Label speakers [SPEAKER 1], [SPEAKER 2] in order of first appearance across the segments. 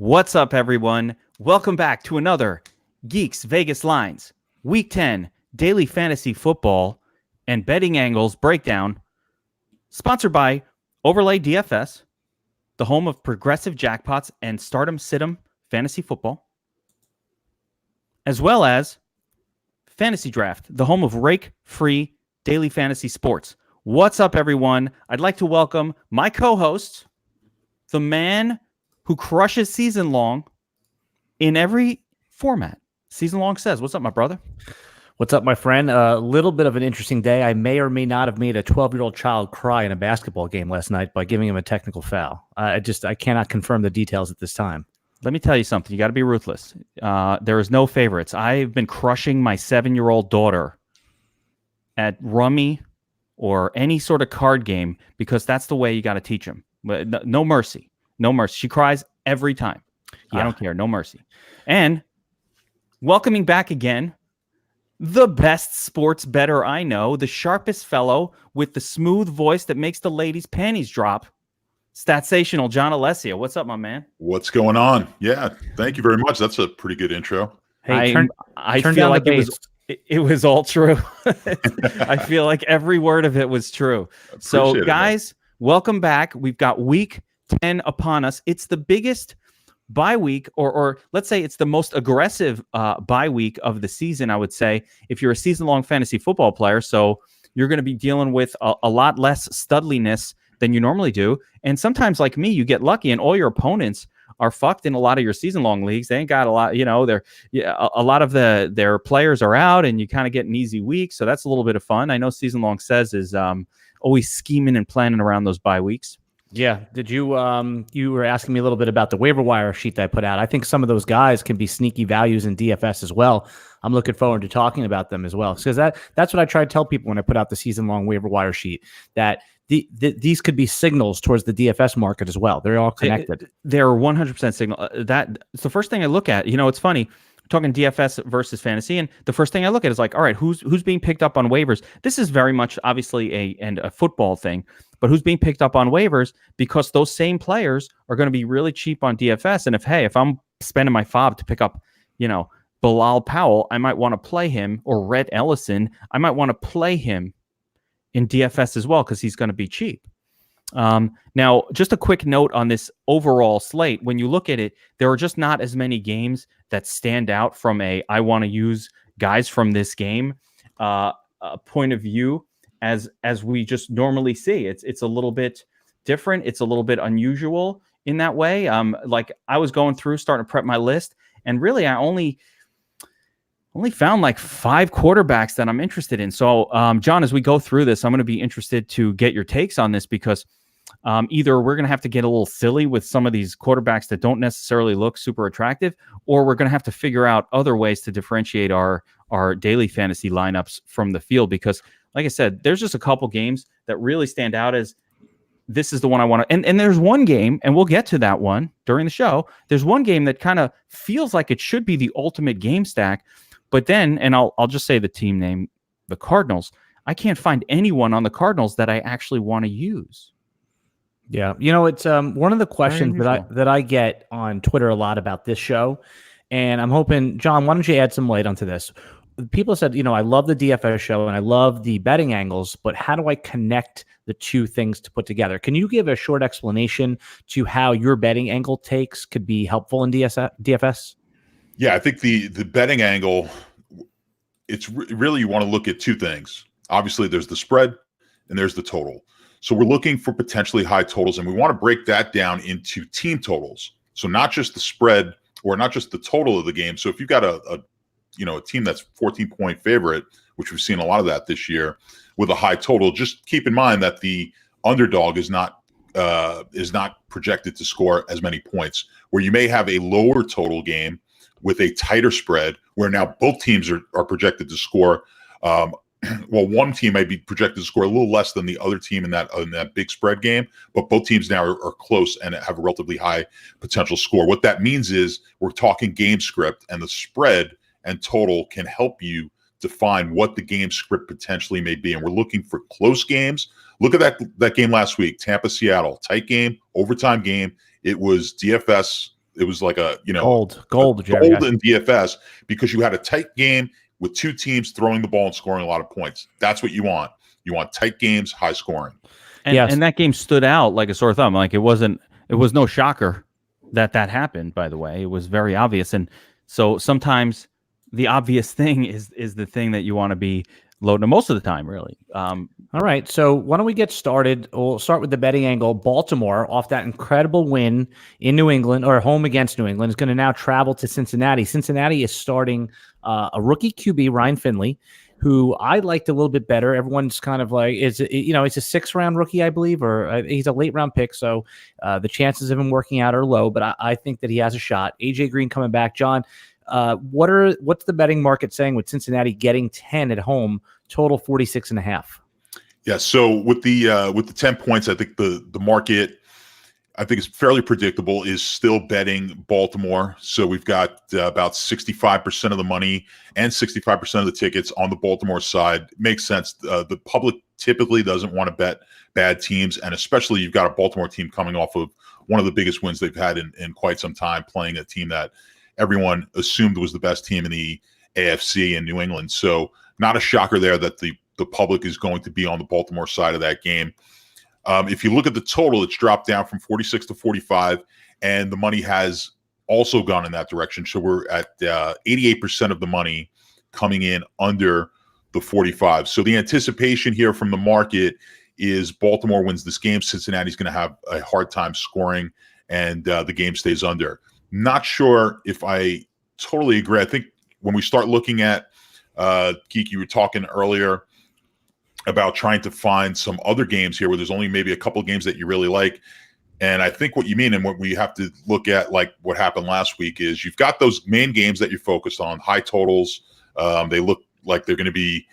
[SPEAKER 1] What's up, everyone? Welcome back to another Geeks Vegas Lines Week 10 Daily Fantasy Football and Betting Angles Breakdown, sponsored by Overlay DFS, the home of Progressive Jackpots and Stardom Situm Fantasy Football, as well as Fantasy Draft, the home of rake-free daily fantasy sports. What's up, everyone? I'd like to welcome my co-host, the man who crushes season long in every format. Season long says, what's up, my brother?
[SPEAKER 2] What's up, my friend? A little bit of an interesting day. I may or may not have made a 12-year-old child cry in a basketball game last night by giving him a technical foul. I cannot confirm the details at this time.
[SPEAKER 1] Let me tell you something. You got to be ruthless. There is no favorites. I've been crushing my 7-year-old daughter at rummy or any sort of card game because that's the way you got to teach them. No mercy. No mercy. She cries every time. Yeah. I don't care. No mercy. And welcoming back again, the best sports bettor I know, the sharpest fellow with the smooth voice that makes the ladies' panties drop, Statsational John Alessio. What's up, my man?
[SPEAKER 3] What's going on? Yeah, thank you very much. That's a pretty good intro.
[SPEAKER 2] Hey,
[SPEAKER 1] I feel like it was all true. I feel like every word of it was true. So, guys, welcome back. We've got week 10 upon us. It's the biggest bye week, or let's say it's the most aggressive bye week of the season, I would say, if you're a season-long fantasy football player. So you're going to be dealing with a lot less studliness than you normally do. And sometimes, like me, you get lucky and all your opponents are fucked in a lot of your season-long leagues. They ain't got a lot, a lot of their players are out and you kind of get an easy week. So that's a little bit of fun. I know season-long says is always scheming and planning around those bye weeks.
[SPEAKER 2] Yeah. Did you you were asking me a little bit about the waiver wire sheet that I put out. I think some of those guys can be sneaky values in DFS as well. I'm looking forward to talking about them as well. Because that's what I try to tell people when I put out the season-long waiver wire sheet, that these could be signals towards the DFS market as well. They're all connected.
[SPEAKER 1] They're 100% signal. That's the first thing I look at. You know, it's funny. Talking DFS versus fantasy, and the first thing I look at is like, all right, who's being picked up on waivers? This is very much obviously a football thing, but who's being picked up on waivers because those same players are going to be really cheap on DFS. And if I'm spending my fob to pick up, Bilal Powell, I might want to play him, or Rhett Ellison, I might want to play him in DFS as well because he's going to be cheap. Now, just a quick note on this overall slate. When you look at it, there are just not as many games that stand out from I want to use guys from this game point of view as we just normally see. It's a little bit different. It's a little bit unusual in that way. Like I was going through, starting to prep my list, and really I only found like 5 quarterbacks that I'm interested in. So, John, as we go through this, I'm going to be interested to get your takes on this because either we're going to have to get a little silly with some of these quarterbacks that don't necessarily look super attractive, or we're going to have to figure out other ways to differentiate our daily fantasy lineups from the field. Because, like I said, there's just a couple games that really stand out as this is the one I want to. And there's one game, and we'll get to that one during the show. There's one game that kind of feels like it should be the ultimate game stack. But then, and I'll just say the team name, the Cardinals, I can't find anyone on the Cardinals that I actually want to use.
[SPEAKER 2] Yeah. It's one of the questions that I get on Twitter a lot about this show. And I'm hoping, John, why don't you add some light onto this? People said, I love the DFS show and I love the betting angles, but how do I connect the two things to put together? Can you give a short explanation to how your betting angle takes could be helpful in DFS?
[SPEAKER 3] Yeah, I think the betting angle, it's really you want to look at two things. Obviously, there's the spread and there's the total. So we're looking for potentially high totals, and we want to break that down into team totals. So not just the spread or not just the total of the game. So if you've got a team that's 14-point favorite, which we've seen a lot of that this year, with a high total, just keep in mind that the underdog is not projected to score as many points. Where you may have a lower total game with a tighter spread, where now both teams are projected to score. One team may be projected to score a little less than the other team in that big spread game, but both teams now are close and have a relatively high potential score. What that means is we're talking game script, and the spread and total can help you define what the game script potentially may be. And we're looking for close games. Look at that game last week, Tampa-Seattle, tight game, overtime game. It was DFS it was like a
[SPEAKER 2] gold
[SPEAKER 3] Jerry, in DFS because you had a tight game with two teams throwing the ball and scoring a lot of points. That's what you want. You want tight games, high scoring.
[SPEAKER 1] And that game stood out like a sore thumb. Like it was no shocker that happened, by the way. It was very obvious. And so sometimes the obvious thing is the thing that you want to be loading most of the time, really.
[SPEAKER 2] All right. So why don't we get started? We'll start with the betting angle. Baltimore, off that incredible win in New England, or home against New England, is going to now travel to Cincinnati. Cincinnati is starting a rookie QB, Ryan Finley, who I liked a little bit better. Everyone's kind of like, he's a 6th-round rookie, I believe, or he's a late-round pick, so the chances of him working out are low, but I think that he has a shot. AJ Green coming back. John, what's the betting market saying with Cincinnati getting 10 at home, total 46.5?
[SPEAKER 3] Yeah, so with the 10 points, I think the market, I think it's fairly predictable, is still betting Baltimore. So we've got about 65% of the money and 65% of the tickets on the Baltimore side. Makes sense. The public typically doesn't want to bet bad teams, and especially you've got a Baltimore team coming off of one of the biggest wins they've had in quite some time, playing a team that everyone assumed was the best team in the AFC in New England. So not a shocker there that the public is going to be on the Baltimore side of that game. If you look at the total, it's dropped down from 46 to 45, and the money has also gone in that direction. So we're at 88% of the money coming in under the 45. So the anticipation here from the market is Baltimore wins this game. Cincinnati's going to have a hard time scoring, and the game stays under. Not sure if I totally agree. I think when we start looking at Geek, you were talking earlier about trying to find some other games here where there's only maybe a couple of games that you really like. And I think what you mean and what we have to look at, like what happened last week, is you've got those main games that you're focused on, high totals. They look like they're going to be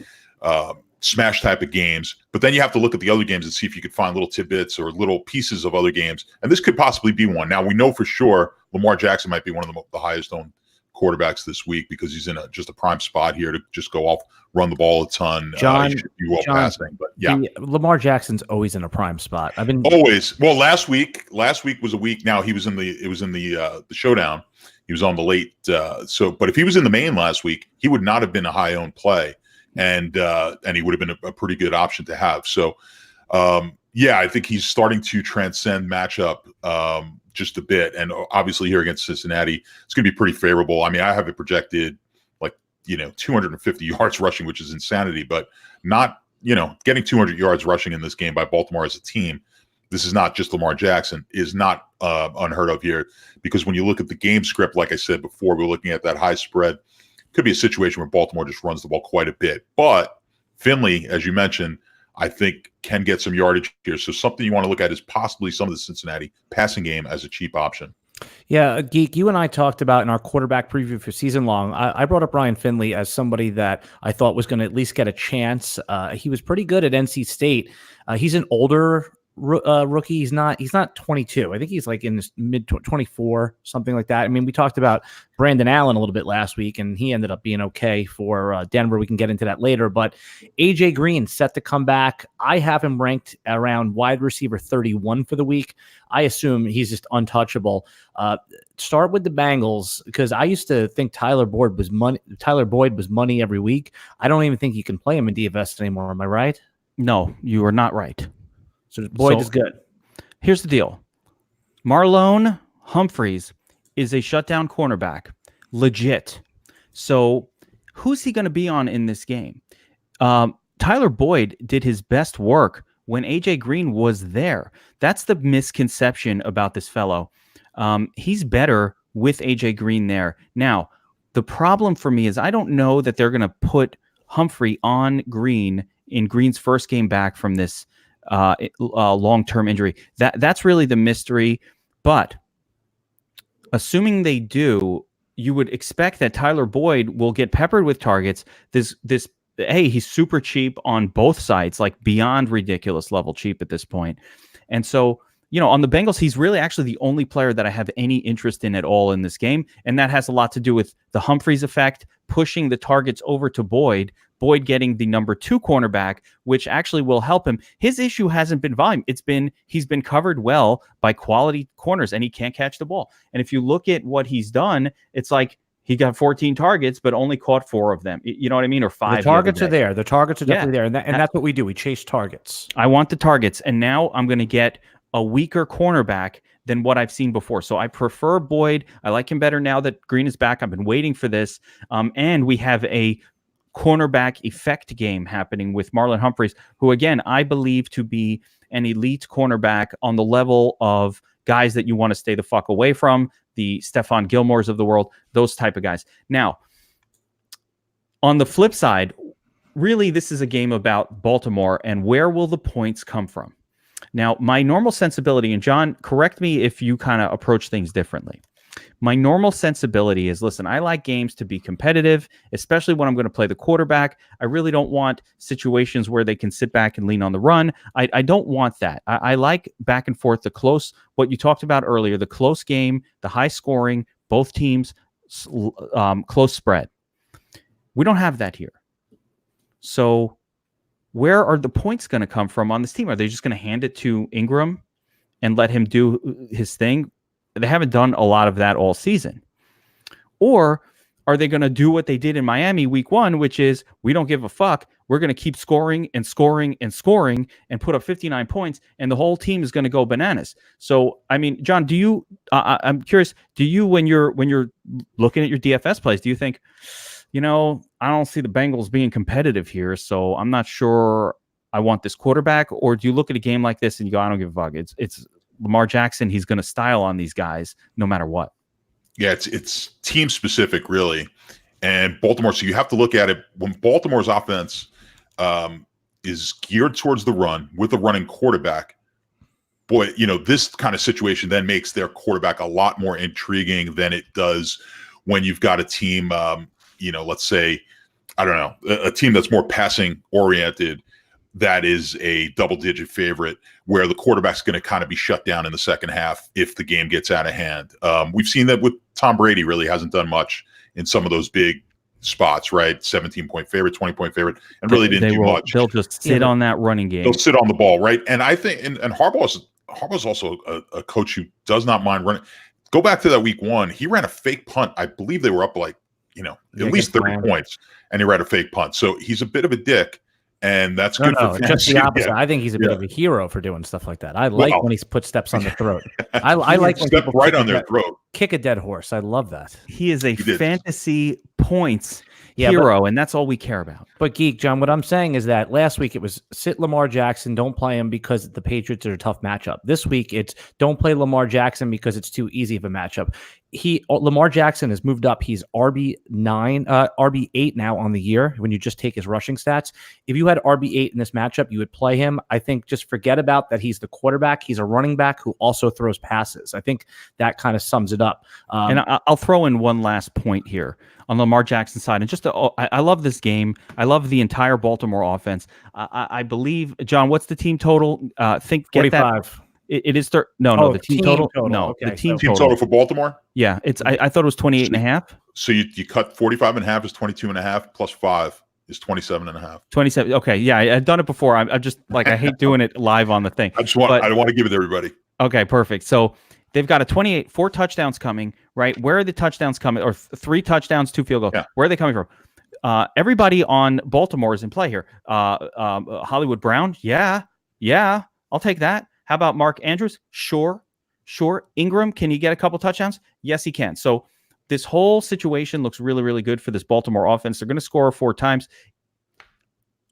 [SPEAKER 3] smash type of games. But then you have to look at the other games and see if you could find little tidbits or little pieces of other games. And this could possibly be one. Now, we know for sure Lamar Jackson might be one of the highest owned quarterbacks this week because he's in just a prime spot here to just go off, run the ball a ton.
[SPEAKER 2] John,
[SPEAKER 3] passing, but yeah,
[SPEAKER 2] Lamar Jackson's always in a prime spot.
[SPEAKER 3] Always. Well, last week was a week. Now it was in the showdown. He was on the late. But if he was in the main last week, he would not have been a high owned play, and he would have been a pretty good option to have. So, I think he's starting to transcend matchup just a bit. And obviously here against Cincinnati, it's going to be pretty favorable. I mean, I have it projected 250 yards rushing, which is insanity, but not, getting 200 yards rushing in this game by Baltimore as a team. This is not just Lamar Jackson, is not unheard of here, because when you look at the game script, like I said before, we're looking at that high spread. Could be a situation where Baltimore just runs the ball quite a bit. But Finley, as you mentioned, I think can get some yardage here. So something you want to look at is possibly some of the Cincinnati passing game as a cheap option.
[SPEAKER 2] Yeah, Geek, you and I talked about in our quarterback preview for season long, I brought up Ryan Finley as somebody that I thought was going to at least get a chance. He was pretty good at NC State. He's an older rookie. He's not 22. I think he's like in his mid 24, something like that. I mean, we talked about Brandon Allen a little bit last week, and he ended up being okay for Denver. We can get into that later, but AJ Green set to come back. I have him ranked around wide receiver 31 for the week. I assume he's just untouchable. Start with the Bengals, because I used to think Tyler Boyd was money every week. I don't even think you can play him in DFS anymore. Am I right?
[SPEAKER 1] No, you are not right.
[SPEAKER 2] So Boyd is good.
[SPEAKER 1] Here's the deal. Marlon Humphreys is a shutdown cornerback. Legit. So who's he going to be on in this game? Tyler Boyd did his best work when AJ Green was there. That's the misconception about this fellow. He's better with AJ Green there. Now, the problem for me is I don't know that they're going to put Humphrey on Green in Green's first game back from this long-term injury. That's really the mystery. But assuming they do, you would expect that Tyler Boyd will get peppered with targets. He's super cheap on both sides, like beyond ridiculous level cheap at this point. And so, on the Bengals, he's really actually the only player that I have any interest in at all in this game. And that has a lot to do with the Humphreys effect, pushing the targets over to Boyd. Boyd getting the number 2 cornerback, which actually will help him. His issue hasn't been volume. He's been covered well by quality corners, and he can't catch the ball. And if you look at what he's done, it's like he got 14 targets, but only caught 4 of them. You know what I mean? Or 5.
[SPEAKER 2] The targets are there. The targets are definitely there. And that's what we do. We chase targets.
[SPEAKER 1] I want the targets. And now I'm going to get a weaker cornerback than what I've seen before. So I prefer Boyd. I like him better now that Green is back. I've been waiting for this. And we have a cornerback effect game happening with Marlon Humphreys, who, again, I believe to be an elite cornerback on the level of guys that you want to stay the fuck away from, the Stephon Gilmores of the world, those type of guys. Now, on the flip side, really, this is a game about Baltimore and where will the points come from? Now, my normal sensibility, and John, correct me if you kind of approach things differently. My normal sensibility is, listen, I like games to be competitive, especially when I'm going to play the quarterback. I really don't want situations where they can sit back and lean on the run. I don't want that. I like back and forth, the close, what you talked about earlier, the close game, the high scoring, both teams, close spread. We don't have that here. So where are the points going to come from on this team? Are they just going to hand it to Ingram and let him do his thing? They haven't done a lot of that all season. Or are they going to do what they did in Miami week 1, which is we don't give a fuck. We're going to keep scoring and scoring and scoring and put up 59 points, and the whole team is going to go bananas. So, I mean, John, do you? I'm curious. Do you, when you're looking at your DFS plays, do you think, I don't see the Bengals being competitive here, so I'm not sure I want this quarterback? Or do you look at a game like this and you go, I don't give a fuck. It's Lamar Jackson. He's going to style on these guys no matter what.
[SPEAKER 3] Yeah, it's team specific, really. And Baltimore, so you have to look at it when Baltimore's offense is geared towards the run with a running quarterback. Boy, this kind of situation then makes their quarterback a lot more intriguing than it does when you've got a team, let's say, I don't know, a team that's more passing oriented, that is a double-digit favorite, where the quarterback's going to kind of be shut down in the second half if the game gets out of hand. We've seen that with Tom Brady. Really hasn't done much in some of those big spots, right? 17-point favorite, 20-point favorite, and really didn't do much.
[SPEAKER 1] They'll just sit on that running game.
[SPEAKER 3] They'll sit on the ball, right? And I think, and Harbaugh's also a coach who does not mind running. Go back to that week 1. He ran a fake punt. I believe they were up like, at least 30 points, and he ran a fake punt. So he's a bit of a dick. And that's good for fantasy.
[SPEAKER 2] Just the opposite. Yeah. I think he's a bit of a hero for doing stuff like that. I like when he's put steps on the throat. I like when
[SPEAKER 3] step right on their throat.
[SPEAKER 2] Kick a dead horse. I love that.
[SPEAKER 1] He is a fantasy points hero, and that's all we care about.
[SPEAKER 2] But Geek, John, what I'm saying is that last week it was sit Lamar Jackson, don't play him because the Patriots are a tough matchup. This week it's don't play Lamar Jackson because it's too easy of a matchup. Lamar Jackson has moved up. He's RB8 now on the year when you just take his rushing stats. If you had RB8 in this matchup, you would play him. I think just forget about that. He's the quarterback. He's a running back who also throws passes. I think that kind of sums it up.
[SPEAKER 1] And I'll throw in one last point here on Lamar Jackson's side. And just I love this game. I love the entire Baltimore offense. I believe, John, what's the team total? Get
[SPEAKER 2] 45.
[SPEAKER 1] That. It is the team total. No,
[SPEAKER 2] okay,
[SPEAKER 1] the team
[SPEAKER 3] total for Baltimore.
[SPEAKER 1] Yeah, it's. I thought it was 28.5.
[SPEAKER 3] So you cut 45 and a half is 22.5 plus 5 is 27.5.
[SPEAKER 1] 27. Okay, yeah, I've done it before. I'm just like I hate doing it live on the thing.
[SPEAKER 3] I don't want to give it to everybody.
[SPEAKER 1] Okay, perfect. So they've got 4 touchdowns coming. Right, where are the touchdowns coming? Or 3 touchdowns, 2 field goals. Yeah. Where are they coming from? Everybody on Baltimore is in play here. Hollywood Brown, yeah, I'll take that. How about Mark Andrews? Sure. Ingram, can he get a couple touchdowns? Yes, he can. So this whole situation looks really, really good for this Baltimore offense. They're going to score 4 times.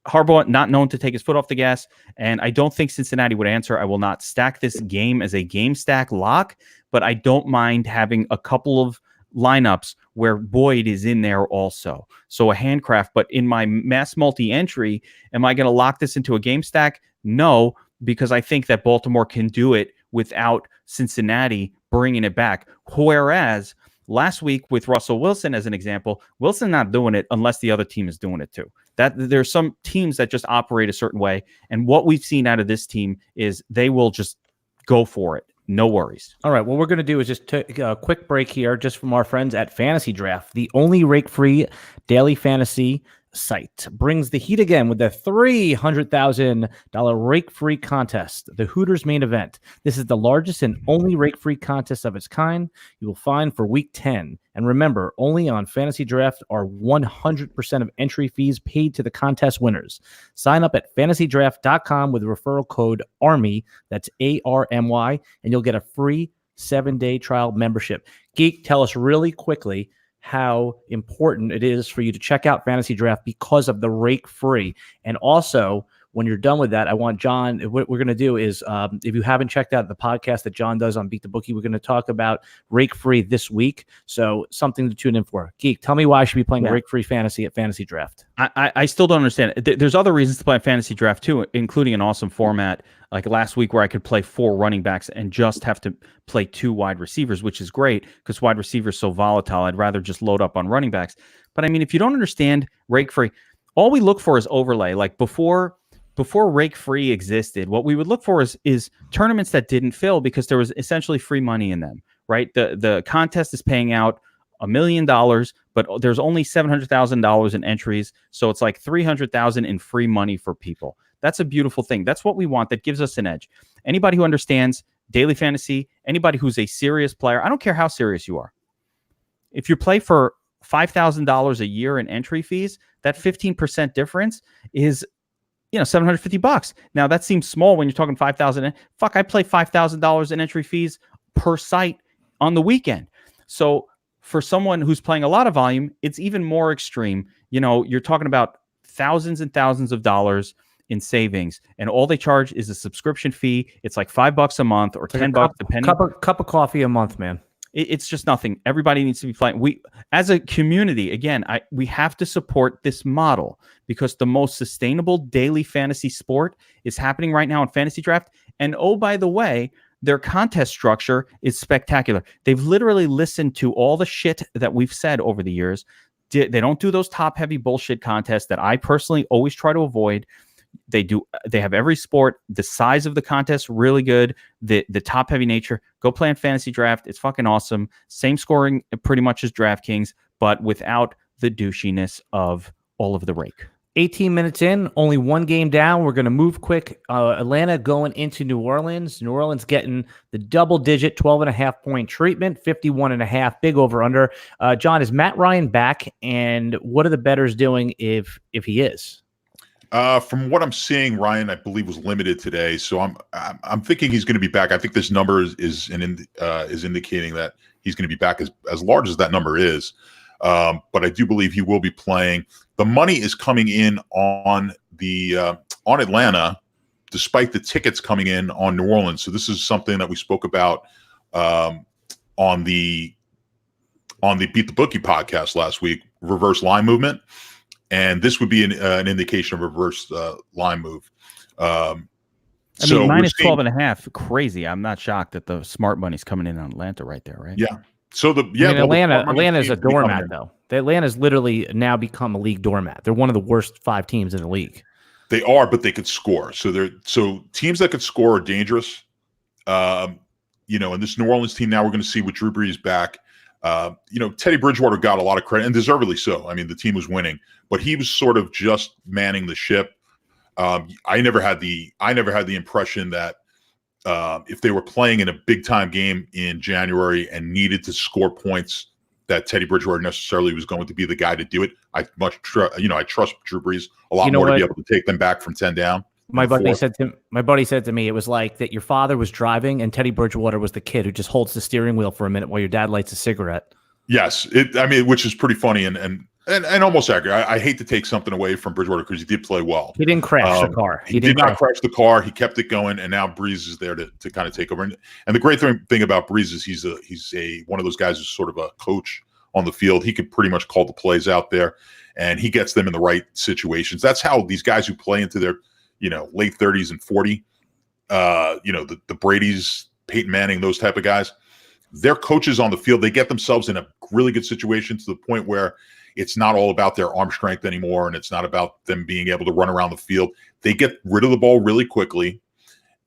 [SPEAKER 1] Harbaugh, not known to take his foot off the gas, and I don't think Cincinnati would answer. I will not stack this game as a game stack lock, but I don't mind having a couple of lineups where Boyd is in there also. So a handcraft, but in my mass multi-entry, am I going to lock this into a game stack? No, because I think that Baltimore can do it without Cincinnati bringing it back. Whereas last week with Russell Wilson as an example, Wilson not doing it unless the other team is doing it too. That there's some teams that just operate a certain way, and what we've seen out of this team is they will just go for it. No worries.
[SPEAKER 2] All right. What we're going to do is just take a quick break here just from our friends at Fantasy Draft, the only rake-free daily fantasy site brings the heat again with the $300,000 rake-free contest, the Hooters main event. This is the largest and only rake-free contest of its kind you will find for Week 10. And remember, only on Fantasy Draft are 100% of entry fees paid to the contest winners. Sign up at fantasydraft.com with referral code ARMY, that's ARMY, and you'll get a free 7-day trial membership. Geek, tell us really quickly how important it is for you to check out Fantasy Draft because of the rake free. And also, when you're done with that, I want John, what we're going to do is, if you haven't checked out the podcast that John does on Beat the Bookie, we're going to talk about rake free this week. So something to tune in for. Geek, tell me why I should be playing rake free fantasy at Fantasy Draft.
[SPEAKER 1] I still don't understand. There's other reasons to play Fantasy Draft too, including an awesome format like last week where I could play 4 running backs and just have to play 2 wide receivers, which is great because wide receivers are so volatile. I'd rather just load up on running backs. But I mean, if you don't understand rake free, all we look for is overlay. Like before rake free existed, what we would look for is tournaments that didn't fill because there was essentially free money in them, right? The contest is paying out $1 million, but there's only $700,000 in entries. So it's like $300,000 in free money for people. That's a beautiful thing. That's what we want. That gives us an edge. Anybody who understands daily fantasy, anybody who's a serious player, I don't care how serious you are. If you play for $5,000 a year in entry fees, that 15% difference is, $750. Now that seems small when you're talking 5,000. Fuck, I play $5,000 in entry fees per site on the weekend. So for someone who's playing a lot of volume, it's even more extreme. You're talking about thousands and thousands of dollars in savings, and all they charge is a subscription fee. It's like $5 a month or $10 depending.
[SPEAKER 2] Cup of coffee a month, man.
[SPEAKER 1] It's just nothing. Everybody needs to be playing. We, as a community, again, we have to support this model because the most sustainable daily fantasy sport is happening right now in Fantasy Draft. And oh, by the way, their contest structure is spectacular. They've literally listened to all the shit that we've said over the years. They don't do those top-heavy bullshit contests that I personally always try to avoid. They have every sport. The size of the contest really good. The top heavy nature. Go play on Fantasy Draft. It's fucking awesome. Same scoring pretty much as DraftKings, but without the douchiness of all of the rake.
[SPEAKER 2] 18 minutes in, only one game down. We're going to move quick. Atlanta going into New Orleans. New Orleans getting the double-digit 12.5 point treatment, 51.5, big over/under. John, is Matt Ryan back? And what are the bettors doing if he is?
[SPEAKER 3] From what I'm seeing, Ryan, I believe, was limited today, so I'm thinking he's going to be back. I think this number is indicating that he's going to be back as large as that number is. But I do believe he will be playing. The money is coming in on Atlanta, despite the tickets coming in on New Orleans. So this is something that we spoke about on the Beat the Bookie podcast last week. Reverse line movement. And this would be an indication of a reverse line move.
[SPEAKER 1] Minus 12.5, crazy. I'm not shocked that the smart money's coming in on Atlanta right there, right?
[SPEAKER 3] Yeah. So
[SPEAKER 2] Atlanta is a doormat, though. Atlanta's literally now become a league doormat. They're one of the worst 5 teams in the league.
[SPEAKER 3] They are, but they could score. So teams that could score are dangerous. And this New Orleans team now we're going to see with Drew Brees back. Teddy Bridgewater got a lot of credit, and deservedly so. I mean, the team was winning, but he was sort of just manning the ship. I never had the impression that if they were playing in a big time game in January and needed to score points, that Teddy Bridgewater necessarily was going to be the guy to do it. I trust Drew Brees a lot more to be able to take them back from 10 down.
[SPEAKER 2] My buddy said to me, it was like that your father was driving and Teddy Bridgewater was the kid who just holds the steering wheel for a minute while your dad lights a cigarette.
[SPEAKER 3] Yes, which is pretty funny and almost accurate. I hate to take something away from Bridgewater because he did play well.
[SPEAKER 2] He didn't crash the car.
[SPEAKER 3] He did not crash the car. He kept it going, and now Brees is there to kind of take over. And the great thing about Brees is he's one of those guys who's sort of a coach on the field. He can pretty much call the plays out there, and he gets them in the right situations. That's how these guys who play into their late 30s and 40, the Brady's, Peyton Manning, those type of guys, they're coaches on the field. They get themselves in a really good situation to the point where it's not all about their arm strength anymore, and it's not about them being able to run around the field. They get rid of the ball really quickly,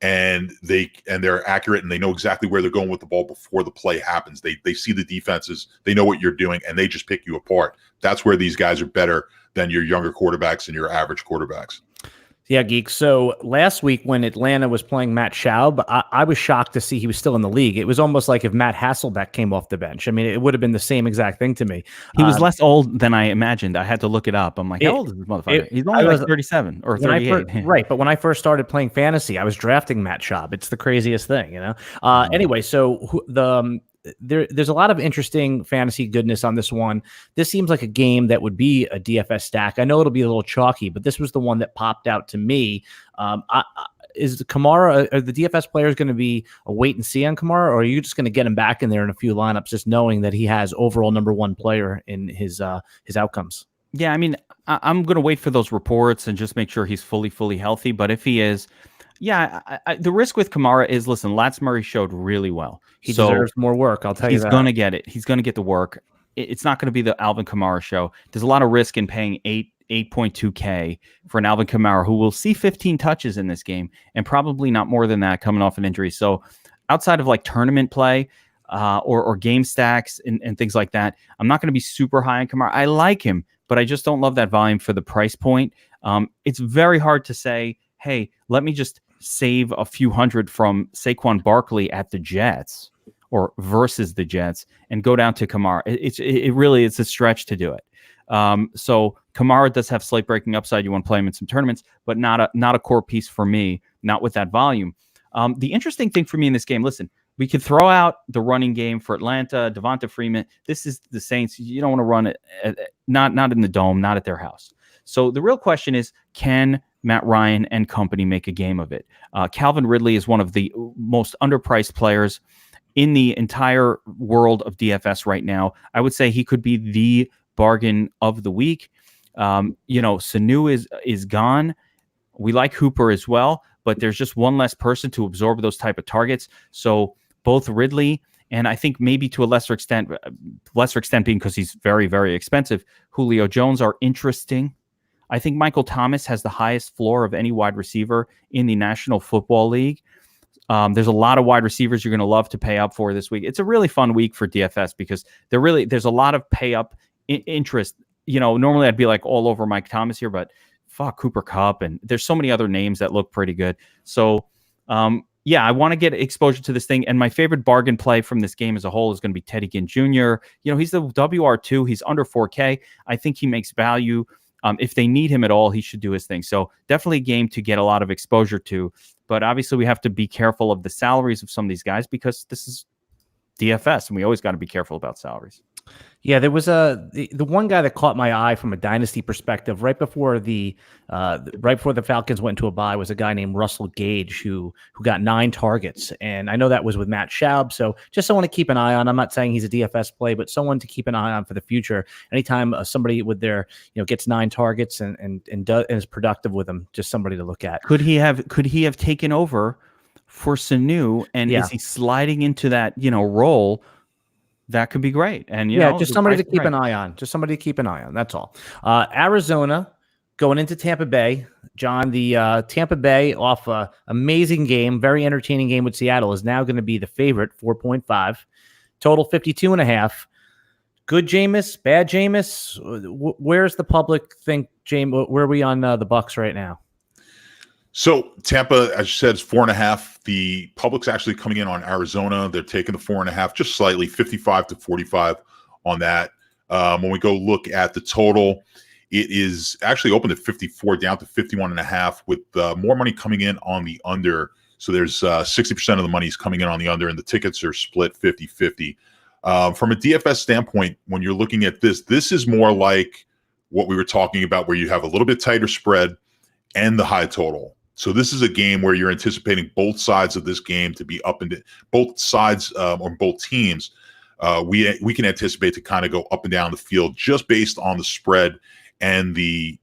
[SPEAKER 3] and they're accurate, and they know exactly where they're going with the ball before the play happens. They see the defenses, they know what you're doing, and they just pick you apart. That's where these guys are better than your younger quarterbacks and your average quarterbacks.
[SPEAKER 2] Yeah, Geek. So last week when Atlanta was playing Matt Schaub, I was shocked to see he was still in the league. It was almost like if Matt Hasselbeck came off the bench. I mean, it would have been the same exact thing to me.
[SPEAKER 1] He was less old than I imagined. I had to look it up. I'm like, how old is this motherfucker? He's only like 37 or 38.
[SPEAKER 2] Right. But when I first started playing fantasy, I was drafting Matt Schaub. It's the craziest thing, Anyway, so there's a lot of interesting fantasy goodness on this one. This seems like a game that would be a DFS stack. I know it'll be a little chalky, but this was the one that popped out to me. Is the Kamara, are the DFS players going to be a wait and see on Kamara, or are you just going to get him back in there in a few lineups, just knowing that he has overall number one player in his outcomes?
[SPEAKER 1] Yeah, I mean, I'm going to wait for those reports and just make sure he's fully healthy. But if he is, the risk with Kamara is, listen, Lats Murray showed really well.
[SPEAKER 2] He deserves more work, I'll tell you that.
[SPEAKER 1] He's going to get it. He's going to get the work. It's not going to be the Alvin Kamara show. There's a lot of risk in paying 8.2K for an Alvin Kamara who will see 15 touches in this game and probably not more than that coming off an injury. So outside of like tournament play or game stacks and things like that, I'm not going to be super high on Kamara. I like him, but I just don't love that volume for the price point. It's very hard to say, hey, let me just save a few hundred from Saquon Barkley at the Jets or versus the Jets and go down to Kamara. It's a stretch to do it. So Kamara does have slate breaking upside. You want to play him in some tournaments, but not a core piece for me, not with that volume. The interesting thing for me in this game, listen, we could throw out the running game for Atlanta, Devonta Freeman. This is the Saints. You don't want to run it, not in the dome, not at their house. So the real question is, can Matt Ryan and company make a game of it? Calvin Ridley is one of the most underpriced players in the entire world of DFS right now. I would say he could be the bargain of the week. Sanu is gone. We like Hooper as well, but there's just one less person to absorb those type of targets. So both Ridley and I think maybe to a lesser extent being because he's very, very expensive, Julio Jones are interesting. I think Michael Thomas has the highest floor of any wide receiver in the National Football League. There's a lot of wide receivers you're going to love to pay up for this week. It's a really fun week for DFS because there's a lot of pay up interest. Normally I'd be like all over Mike Thomas here, but fuck Cooper Kupp, and there's so many other names that look pretty good. So, I want to get exposure to this thing. And my favorite bargain play from this game as a whole is going to be Teddy Ginn Jr. He's the WR2. He's under 4K. I think he makes value. If they need him at all, he should do his thing. So definitely a game to get a lot of exposure to. But obviously we have to be careful of the salaries of some of these guys because this is DFS, and we always got to be careful about salaries.
[SPEAKER 2] Yeah, there was the one guy that caught my eye from a dynasty perspective right before the Falcons went into a bye was a guy named Russell Gage who got 9 targets, and I know that was with Matt Schaub. So just someone to keep an eye on. I'm not saying he's a DFS play, but someone to keep an eye on for the future. Anytime somebody with their gets 9 targets and is productive with them, just somebody to look at.
[SPEAKER 1] Could he have taken over for Sanu, and is he sliding into that role? That could be great. And
[SPEAKER 2] just somebody to keep an eye on. Just somebody to keep an eye on. That's all. Arizona going into Tampa Bay. John, the Tampa Bay off a amazing game, very entertaining game with Seattle is now going to be the favorite, 4.5. Total 52.5. Good Jameis, bad Jameis. Where's the public think, Jameis? Where are we on the Bucs right now?
[SPEAKER 3] So Tampa, as you said, is 4.5. The public's actually coming in on Arizona. They're taking the 4.5, just slightly, 55-45 on that. When we go look at the total, it is actually opened at 54, down to 51.5, with more money coming in on the under. So there's 60% of the money is coming in on the under, and the tickets are split 50-50. From a DFS standpoint, when you're looking at this is more like what we were talking about, where you have a little bit tighter spread and the high total. So this is a game where you're anticipating both sides of this game to be up and both sides or both teams. We can anticipate to kind of go up and down the field just based on the spread and the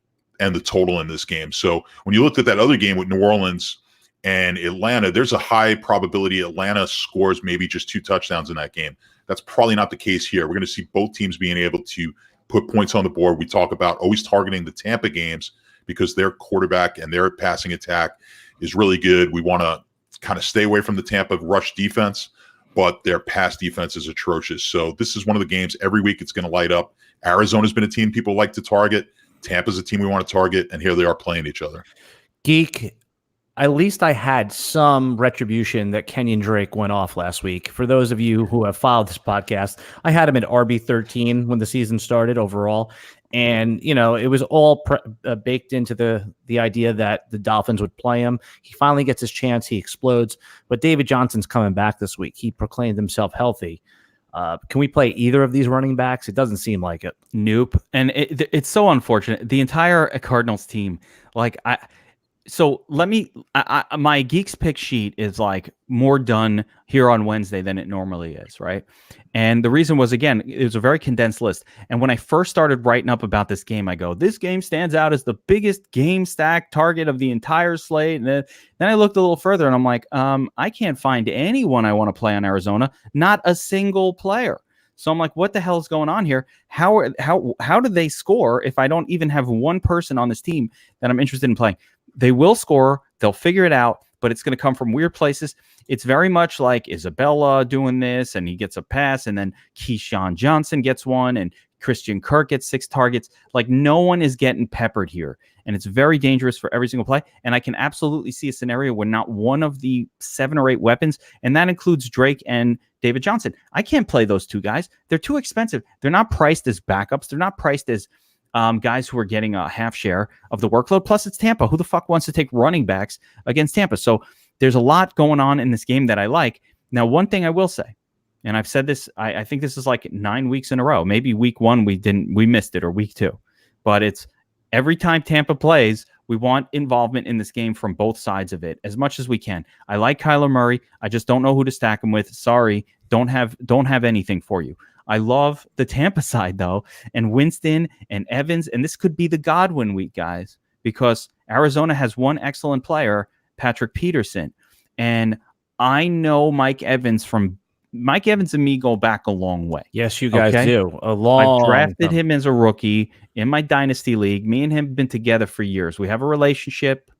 [SPEAKER 3] total in this game. So when you looked at that other game with New Orleans and Atlanta, there's a high probability Atlanta scores maybe just 2 touchdowns in that game. That's probably not the case here. We're going to see both teams being able to put points on the board. We talk about always targeting the Tampa games because their quarterback and their passing attack is really good. We want to kind of stay away from the Tampa rush defense, but their pass defense is atrocious. So this is one of the games every week it's going to light up. Arizona's been a team people like to target. Tampa's a team we want to target, and here they are playing each other.
[SPEAKER 2] Geek, at least I had some retribution that Kenyon Drake went off last week. For those of you who have followed this podcast, I had him at RB13 when the season started overall. And, it was all baked into the idea that the Dolphins would play him. He finally gets his chance. He explodes. But David Johnson's coming back this week. He proclaimed himself healthy. Can we play either of these running backs? It doesn't seem like it.
[SPEAKER 1] Nope. And it's so unfortunate. The entire Cardinals team, so let me, my Geeks pick sheet is like more done here on Wednesday than it normally is, right? And the reason was, again, it was a very condensed list. And when I first started writing up about this game, I go, this game stands out as the biggest game stack target of the entire slate. And then I looked a little further and I'm like, I can't find anyone I want to play on Arizona, not a single player. So I'm like, what the hell is going on here? How do they score if I don't even have one person on this team that I'm interested in playing? They will score. They'll figure it out, but it's going to come from weird places. It's very much like Isabella doing this, and he gets a pass, and then Keyshawn Johnson gets one, and Christian Kirk gets 6 targets. Like, no one is getting peppered here, and it's very dangerous for every single play. And I can absolutely see a scenario where not one of the 7 or 8 weapons, and that includes Drake and David Johnson. I can't play those 2 guys. They're too expensive. They're not priced as backups. They're not priced as guys who are getting a half share of the workload. Plus, it's Tampa. Who the fuck wants to take running backs against Tampa? So there's a lot going on in this game that I like. Now, one thing I will say, and I've said this, I think this is like 9 weeks in a row. Maybe week 1 we missed it, or week 2. But it's every time Tampa plays, we want involvement in this game from both sides of it as much as we can. I like Kyler Murray. I just don't know who to stack him with. Sorry, don't have anything for you. I love the Tampa side, though, and Winston and Evans, and this could be the Godwin week, guys, because Arizona has one excellent player, Patrick Peterson, and I know Mike Evans and me go back a long way.
[SPEAKER 2] Yes, you guys do. I
[SPEAKER 1] drafted him as a rookie in my dynasty league. Me and him have been together for years. We have a relationship.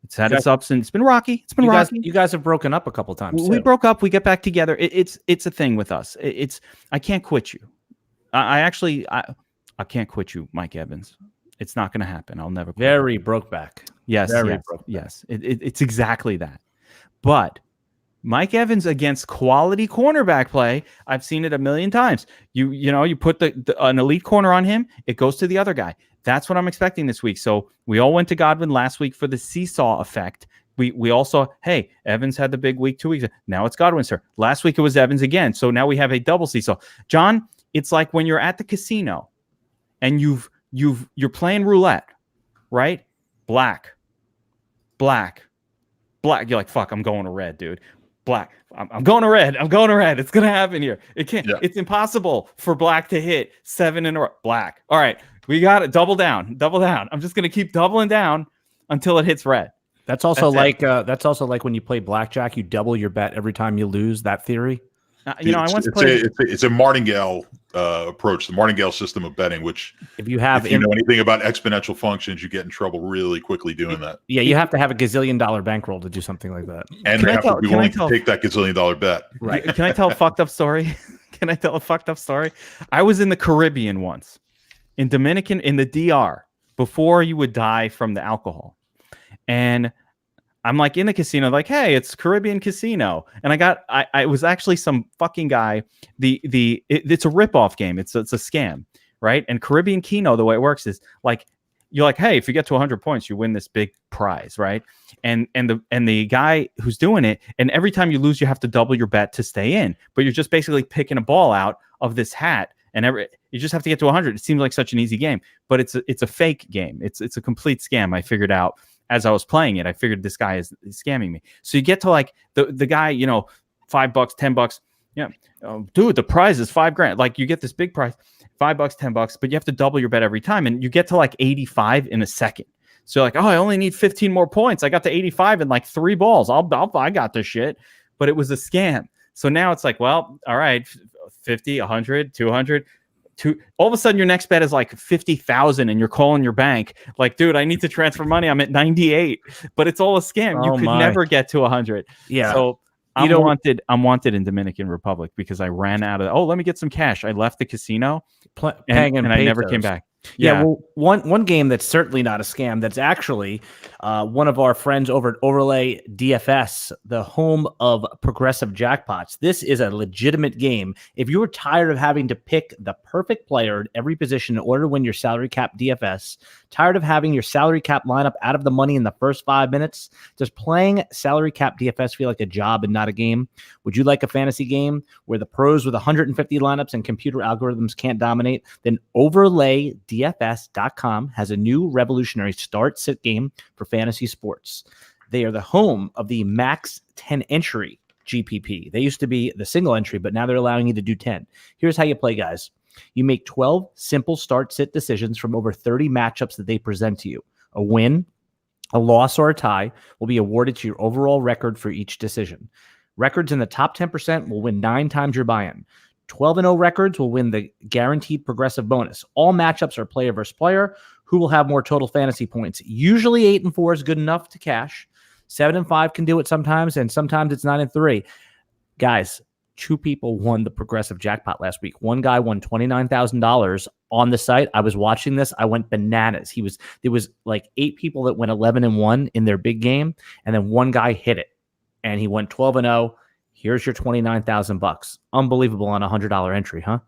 [SPEAKER 1] It's had its ups and it's been rocky.
[SPEAKER 2] You guys have broken up a couple times.
[SPEAKER 1] We broke up. We get back together. It's a thing with us. I can't quit you. I can't quit you, Mike Evans. It's not going to happen. I'll never quit.
[SPEAKER 2] Very broke back.
[SPEAKER 1] Yes. It's exactly that. But Mike Evans against quality cornerback play, I've seen it a million times. You put an elite corner on him, it goes to the other guy. That's what I'm expecting this week. So we all went to Godwin last week for the seesaw effect. We also, hey, Evans had the big week 2 weeks. Now it's Godwin's turn. Last week it was Evans again. So now we have a double seesaw. John, it's like when you're at the casino and you're playing roulette, right? Black. You're like, fuck, I'm going to red, dude. Black. I'm going to red. It's going to happen here. It can't. Yeah. It's impossible for black to hit 7 in a row. Black. All right. We got it. Double down. I'm just going to keep doubling down until it hits red.
[SPEAKER 2] That's also like when you play blackjack, you double your bet every time you lose. That theory.
[SPEAKER 1] I once played.
[SPEAKER 3] It's a martingale approach, the martingale system of betting. Which, if you know anything about exponential functions, you get in trouble really quickly doing that.
[SPEAKER 2] Yeah, you have to have a $gazillion bankroll to do something like that,
[SPEAKER 3] and they have to be willing to take that $gazillion bet.
[SPEAKER 1] Right? Can I tell a fucked up story? I was in the Caribbean once, in the DR, before you would die from the alcohol, and I'm like in the casino, like, hey, it's Caribbean Casino. And I was actually some fucking guy. It's a ripoff game. It's a scam, right? And Caribbean Keno, the way it works is like, you're like, hey, if you get to 100 points, you win this big prize, right? And the guy who's doing it, and every time you lose, you have to double your bet to stay in. But you're just basically picking a ball out of this hat, and you just have to get to 100. It seems like such an easy game, but it's a fake game. It's a complete scam. I figured out as I was playing it. I figured this guy is scamming me. So you get to like the guy, $5, $10. Yeah, dude, the prize is $5,000. Like you get this big prize, $5, $10, but you have to double your bet every time, and you get to like 85 in a second. So you're like, oh, I only need 15 more points. I got to 85 in like 3 balls. I got this shit. But it was a scam. So now it's like, well, all right, 50, 100, 200. All of a sudden your next bet is like 50,000 and you're calling your bank like, dude, I need to transfer money. I'm at 98, but it's all a scam. You could never get to 100.
[SPEAKER 2] Yeah.
[SPEAKER 1] So I'm wanted in Dominican Republic because I ran out of, let me get some cash. I left the casino and I never came back.
[SPEAKER 2] Yeah, well, one game that's certainly not a scam, that's actually one of our friends over at Overlay DFS, the home of Progressive Jackpots. This is a legitimate game. If you're tired of having to pick the perfect player at every position in order to win your salary cap DFS, tired of having your salary cap lineup out of the money in the first 5 minutes, does playing salary cap DFS feel like a job and not a game? Would you like a fantasy game where the pros with 150 lineups and computer algorithms can't dominate? Then OverlayDFS.com has a new revolutionary start-sit game for fantasy sports. They are the home of the max 10 entry GPP. They used to be the single entry, but now they're allowing you to do 10. Here's how you play, guys. You make 12 simple start-sit decisions from over 30 matchups that they present to you. A win, a loss, or a tie will be awarded to your overall record for each decision. Records in the top 10% will win 9 times your buy-in. 12-0 records will win the guaranteed progressive bonus. All matchups are player versus player. Who will have more total fantasy points? Usually 8-4 is good enough to cash. 7-5 can do it sometimes, and sometimes it's 9-3. Guys, 2 people won the progressive jackpot last week. One guy won $29,000 on the site. I was watching this. I went bananas. There was like 8 people that went 11-1 in their big game, and then one guy hit it, and he went 12-0. Here's your $29,000. Unbelievable on a $100 entry, huh?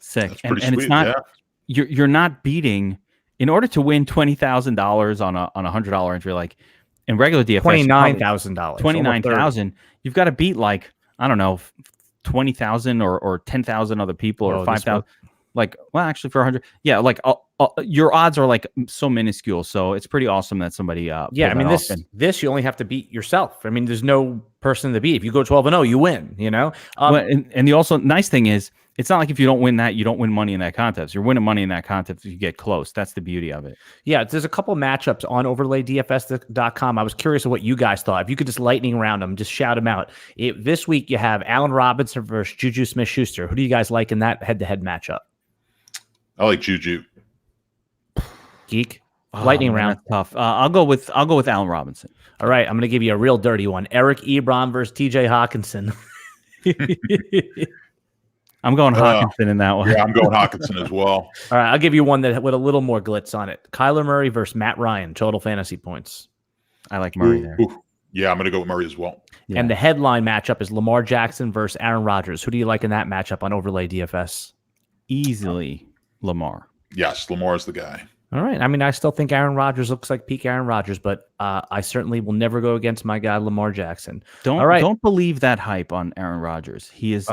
[SPEAKER 1] Sick. And it's not you're not beating in order to win $20,000 on a $100 entry, like in regular DFS.
[SPEAKER 2] $29,000.
[SPEAKER 1] $29,000. You've got to beat like, I don't know, 20,000 or 10,000 other people or 5,000. Like, well, actually for 100. Yeah. Like your odds are like so minuscule. So it's pretty awesome that somebody,
[SPEAKER 2] I mean, this, you only have to beat yourself. I mean, there's no person to beat. If you go 12-0, you win, you know?
[SPEAKER 1] And the also nice thing is, it's not like if you don't win that, you don't win money in that contest. You're winning money in that contest if you get close. That's the beauty of it.
[SPEAKER 2] Yeah, there's a couple matchups on overlaydfs.com. I was curious of what you guys thought. If you could just lightning round them, just shout them out. This week, you have Allen Robinson versus Juju Smith-Schuster. Who do you guys like in that head-to-head matchup?
[SPEAKER 3] I like Juju.
[SPEAKER 2] Geek? Lightning round.
[SPEAKER 1] That's tough. I'll go with Allen Robinson.
[SPEAKER 2] All right, I'm going to give you a real dirty one. Eric Ebron versus TJ Hawkinson.
[SPEAKER 1] I'm going Hawkinson in that one.
[SPEAKER 3] Yeah, I'm going Hawkinson as well.
[SPEAKER 2] All right, I'll give you one that with a little more glitz on it. Kyler Murray versus Matt Ryan, total fantasy points.
[SPEAKER 1] I like Murray there.
[SPEAKER 3] Yeah, I'm going to go with Murray as well.
[SPEAKER 2] Yeah. And the headline matchup is Lamar Jackson versus Aaron Rodgers. Who do you like in that matchup on Overlay DFS?
[SPEAKER 1] Easily Lamar.
[SPEAKER 3] Yes, Lamar is the guy.
[SPEAKER 2] All right. I mean, I still think Aaron Rodgers looks like peak Aaron Rodgers, but I certainly will never go against my guy Lamar Jackson.
[SPEAKER 1] Don't believe that hype on Aaron Rodgers. He is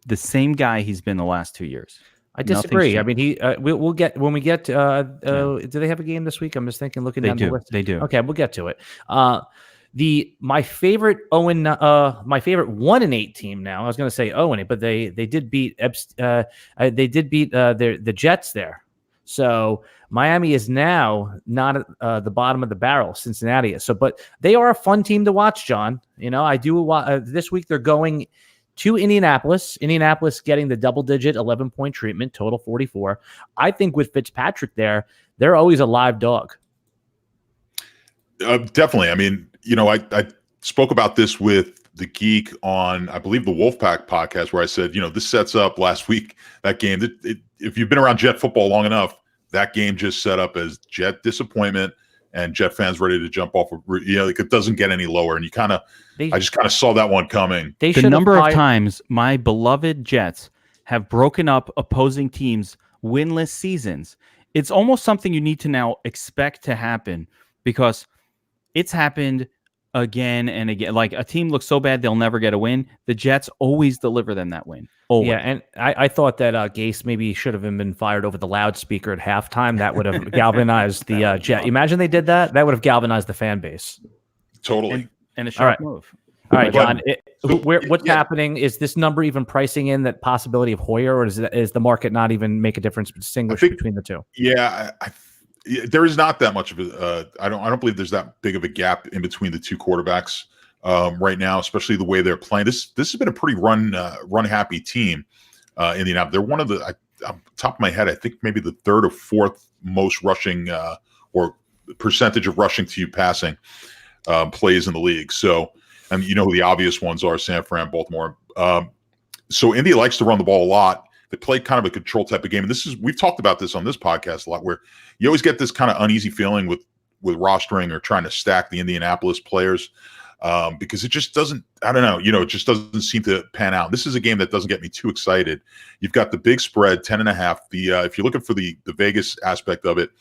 [SPEAKER 1] the same guy he's been the last 2 years.
[SPEAKER 2] I disagree. I mean, we'll get when we get. Do they have a game this week? I'm just thinking, looking down the list.
[SPEAKER 1] They do.
[SPEAKER 2] Okay, we'll get to it. My favorite 1-8 team. Now I was going to say 0-8, but they did beat the Jets there. So Miami is now not at the bottom of the barrel. Cincinnati is. But they are a fun team to watch, John. You know, I do. This week they're going to Indianapolis. Indianapolis getting the double-digit 11-point treatment, total 44. I think with Fitzpatrick there, they're always a live dog.
[SPEAKER 3] Definitely. I mean, you know, I spoke about this with the Geek on, I believe, the Wolfpack podcast, where I said, you know, this sets up last week, that game. If you've been around Jet football long enough, that game just set up as Jet disappointment and Jet fans ready to jump off. You know, like it doesn't get any lower. And I just kind of saw that one coming.
[SPEAKER 1] The number of times my beloved Jets have broken up opposing teams' winless seasons, it's almost something you need to now expect to happen, because it's happened again and again. Like a team looks so bad they'll never get a win. The Jets always deliver them that win. Always.
[SPEAKER 2] Yeah, and I thought that Gase maybe should have been fired over the loudspeaker at halftime. That would have galvanized the Jet. Imagine they did that. That would have galvanized the fan base.
[SPEAKER 3] Totally.
[SPEAKER 1] And a sharp move.
[SPEAKER 2] All right, John. What's happening? Is this number even pricing in that possibility of Hoyer, or is the market not even make a difference between the two?
[SPEAKER 3] Yeah, there is not that much of a. I don't believe there's that big of a gap in between the two quarterbacks right now, especially the way they're playing. This has been a pretty run happy team. Indianapolis. They're one of the top of my head, I think maybe the third or fourth most rushing or percentage of rushing to you passing plays in the league. So, and you know who the obvious ones are: San Fran, Baltimore. So Indy likes to run the ball a lot. They play kind of a control type of game. And we've talked about this on this podcast a lot, where you always get this kind of uneasy feeling with rostering or trying to stack the Indianapolis players. Because it just doesn't, I don't know, it just doesn't seem to pan out. This is a game that doesn't get me too excited. You've got the big spread, 10.5. If you're looking for the Vegas aspect of it,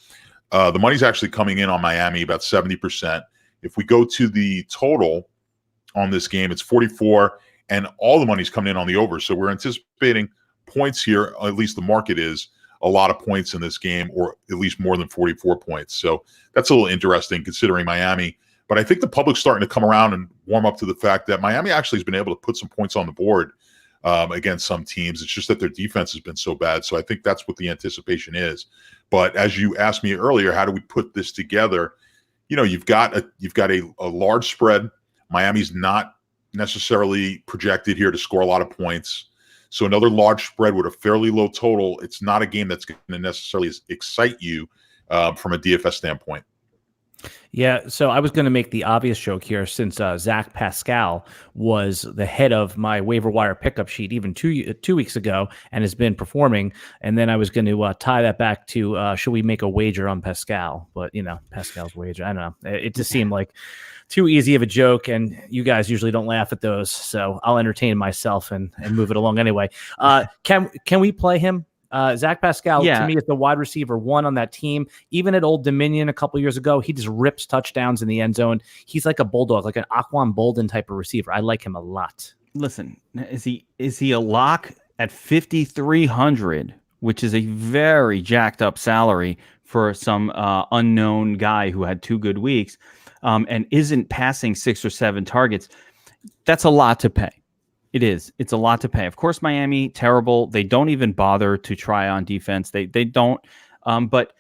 [SPEAKER 3] the money's actually coming in on Miami about 70%. If we go to the total on this game, it's 44, and all the money's coming in on the over. So we're anticipating points here, at least the market is, a lot of points in this game, or at least more than 44 points. So that's a little interesting considering Miami. But I think the public's starting to come around and warm up to the fact that Miami actually has been able to put some points on the board against some teams. It's just that their defense has been so bad. So I think that's what the anticipation is. But as you asked me earlier, how do we put this together? You've got a large spread. Miami's not necessarily projected here to score a lot of points. So another large spread with a fairly low total. It's not a game that's going to necessarily excite you from a DFS standpoint.
[SPEAKER 2] Yeah, so I was going to make the obvious joke here, since Zach Pascal was the head of my waiver wire pickup sheet even two weeks ago and has been performing. And then I was going to tie that back to should we make a wager on Pascal? But, Pascal's wager, I don't know. It just seemed like too easy of a joke, and you guys usually don't laugh at those. So I'll entertain myself and move it along anyway. Can we play him? Zach Pascal, to me, is the wide receiver 1 on that team. Even at Old Dominion a couple years ago, he just rips touchdowns in the end zone. He's like a bulldog, like an Aquan Bolden type of receiver. I like him a lot.
[SPEAKER 1] Listen, is he a lock at 5,300, which is a very jacked up salary for some unknown guy who had 2 good weeks and isn't passing 6 or 7 targets? That's a lot to pay. It is. It's a lot to pay. Of course, Miami, terrible. They don't even bother to try on defense. They don't. But